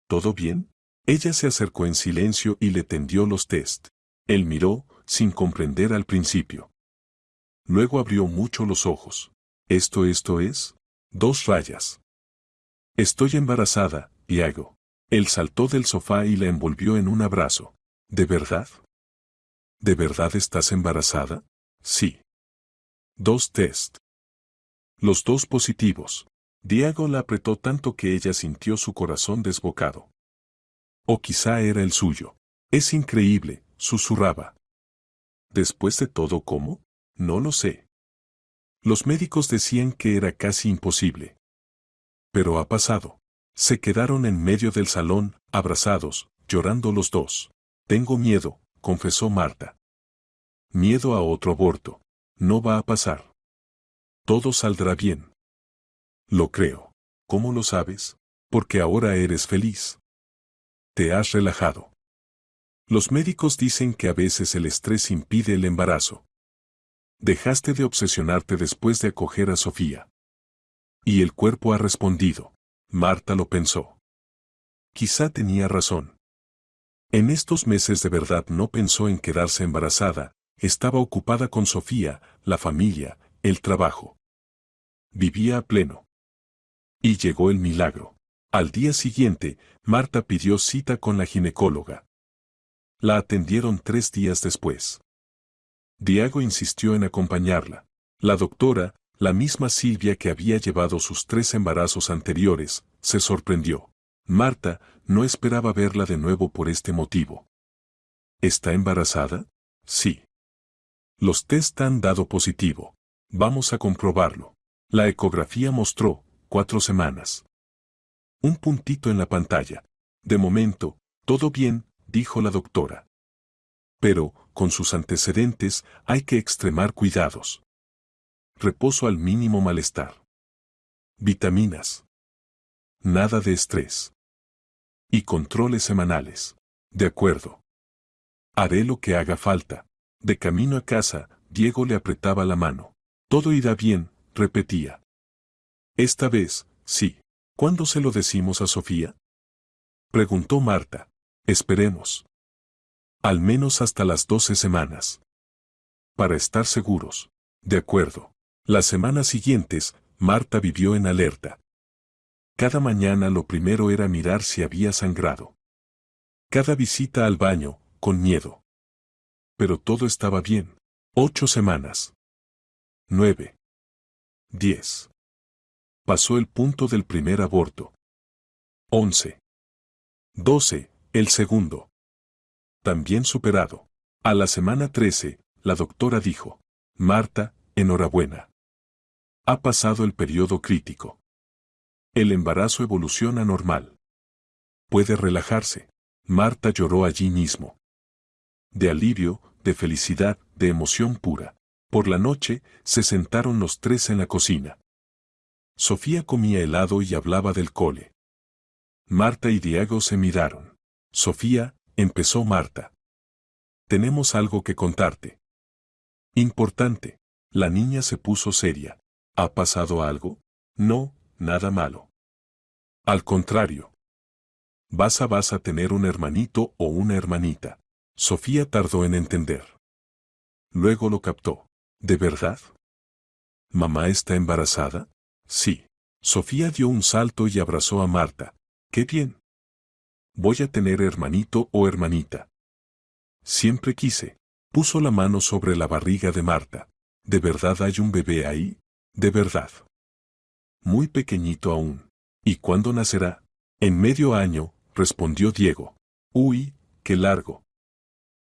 ¿Todo bien? Ella se acercó en silencio y le tendió los test. Él miró, sin comprender al principio. Luego abrió mucho los ojos. ¿Esto es? 2 rayas. Estoy embarazada, Diego. Él saltó del sofá y la envolvió en un abrazo. ¿De verdad? ¿De verdad estás embarazada? Sí. 2 test. Los 2 positivos. Diego la apretó tanto que ella sintió su corazón desbocado. O quizá era el suyo. Es increíble, susurraba. Después de todo, ¿cómo? No lo sé. Los médicos decían que era casi imposible. Pero ha pasado. Se quedaron en medio del salón, abrazados, llorando los 2. Tengo miedo, confesó Marta. Miedo a otro aborto. No va a pasar. Todo saldrá bien. Lo creo. ¿Cómo lo sabes? Porque ahora eres feliz. Te has relajado. Los médicos dicen que a veces el estrés impide el embarazo. Dejaste de obsesionarte después de acoger a Sofía. Y el cuerpo ha respondido. Marta lo pensó. Quizá tenía razón. En estos meses de verdad no pensó en quedarse embarazada, estaba ocupada con Sofía, la familia, el trabajo. Vivía a pleno. Y llegó el milagro. Al día siguiente, Marta pidió cita con la ginecóloga. La atendieron 3 días después. Diego insistió en acompañarla. La doctora, la misma Silvia que había llevado sus 3 embarazos anteriores, se sorprendió. Marta no esperaba verla de nuevo por este motivo. ¿Está embarazada? Sí. Los test han dado positivo. Vamos a comprobarlo. La ecografía mostró 4 semanas. Un puntito en la pantalla. De momento, todo bien, dijo la doctora. Pero, con sus antecedentes, hay que extremar cuidados. Reposo al mínimo, malestar. Vitaminas. Nada de estrés. Y controles semanales. De acuerdo. Haré lo que haga falta. De camino a casa, Diego le apretaba la mano. Todo irá bien, repetía. Esta vez, sí. ¿Cuándo se lo decimos a Sofía? Preguntó Marta. Esperemos. Al menos hasta las 12 semanas. Para estar seguros. De acuerdo. Las semanas siguientes, Marta vivió en alerta. Cada mañana lo primero era mirar si había sangrado. Cada visita al baño, con miedo. Pero todo estaba bien. 8 semanas. 9. 10. Pasó el punto del primer aborto. 11. 12. El segundo. También superado. A la semana 13, la doctora dijo: Marta, enhorabuena. Ha pasado el periodo crítico. El embarazo evoluciona normal. Puede relajarse. Marta lloró allí mismo. De alivio, de felicidad, de emoción pura. Por la noche, se sentaron los 3 en la cocina. Sofía comía helado y hablaba del cole. Marta y Diego se miraron. Sofía, empezó Marta. Tenemos algo que contarte. Importante. La niña se puso seria. ¿Ha pasado algo? No, nada malo. Al contrario. Vas a tener un hermanito o una hermanita. Sofía tardó en entender. Luego lo captó. ¿De verdad? ¿Mamá está embarazada? Sí. Sofía dio un salto y abrazó a Marta. ¡Qué bien! Voy a tener hermanito o hermanita. Siempre quise. Puso la mano sobre la barriga de Marta. ¿De verdad hay un bebé ahí? De verdad. Muy pequeñito aún. ¿Y cuándo nacerá? En medio año, respondió Diego. Uy, qué largo.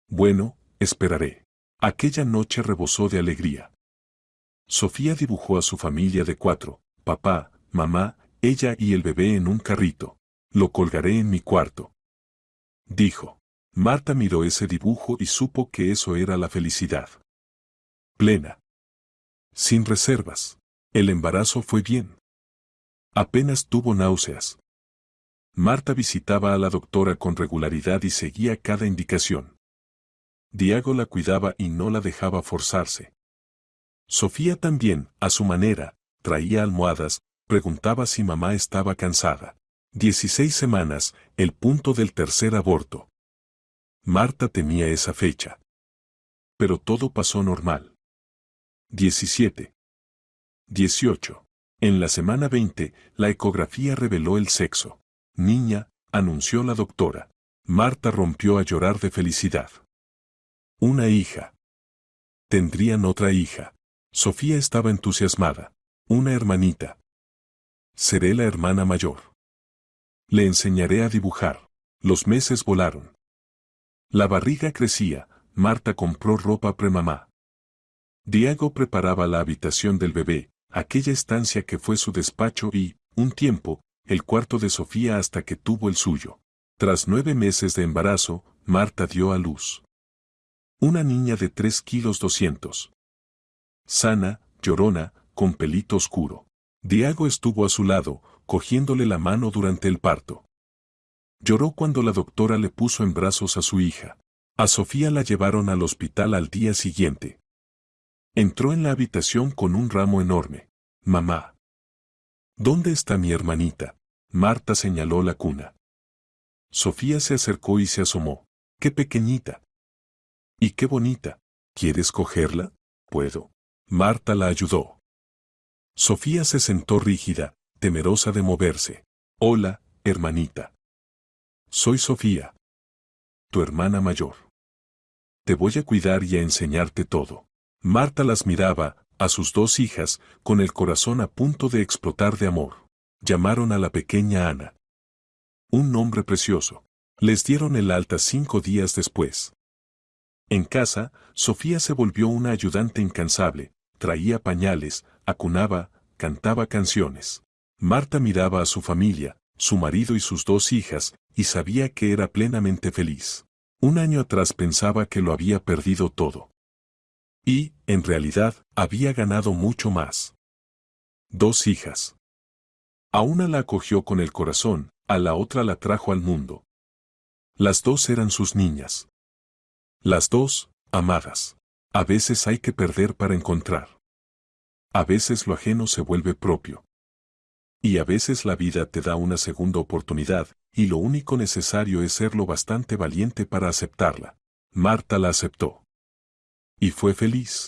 Bueno, esperaré. Aquella noche rebosó de alegría. Sofía dibujó a su familia de 4, papá, mamá, ella y el bebé en un carrito. Lo colgaré en mi cuarto. Dijo. Marta miró ese dibujo y supo que eso era la felicidad. Plena. Sin reservas. El embarazo fue bien. Apenas tuvo náuseas. Marta visitaba a la doctora con regularidad y seguía cada indicación. Diego la cuidaba y no la dejaba forzarse. Sofía también, a su manera, traía almohadas, preguntaba si mamá estaba cansada. 16 semanas, el punto del tercer aborto. Marta temía esa fecha. Pero todo pasó normal. 17. 18. En la semana 20, la ecografía reveló el sexo. Niña, anunció la doctora. Marta rompió a llorar de felicidad. Una hija. Tendrían otra hija. Sofía estaba entusiasmada. Una hermanita. Seré la hermana mayor. Le enseñaré a dibujar. Los meses volaron. La barriga crecía. Marta compró ropa premamá. Diego preparaba la habitación del bebé, aquella estancia que fue su despacho y, un tiempo, el cuarto de Sofía hasta que tuvo el suyo. Tras 9 meses de embarazo, Marta dio a luz. Una niña de 3,2 kilos. Sana, llorona, con pelito oscuro. Diego estuvo a su lado, cogiéndole la mano durante el parto. Lloró cuando la doctora le puso en brazos a su hija. A Sofía la llevaron al hospital al día siguiente. Entró en la habitación con un ramo enorme. Mamá. ¿Dónde está mi hermanita? Marta señaló la cuna. Sofía se acercó y se asomó. ¡Qué pequeñita! ¡Y qué bonita! ¿Quieres cogerla? Puedo. Marta la ayudó. Sofía se sentó rígida, temerosa de moverse. Hola, hermanita. Soy Sofía, tu hermana mayor. Te voy a cuidar y a enseñarte todo. Marta las miraba, a sus dos hijas, con el corazón a punto de explotar de amor. Llamaron a la pequeña Ana. Un nombre precioso. Les dieron el alta 5 días después. En casa, Sofía se volvió una ayudante incansable, traía pañales, acunaba, cantaba canciones. Marta miraba a su familia, su marido y sus 2 hijas, y sabía que era plenamente feliz. Un año atrás pensaba que lo había perdido todo. Y, en realidad, había ganado mucho más. 2 hijas. A una la acogió con el corazón, a la otra la trajo al mundo. Las 2 eran sus niñas. Las 2, amadas. A veces hay que perder para encontrar. A veces lo ajeno se vuelve propio. Y a veces la vida te da una segunda oportunidad, y lo único necesario es ser lo bastante valiente para aceptarla. Marta la aceptó. Y fue feliz.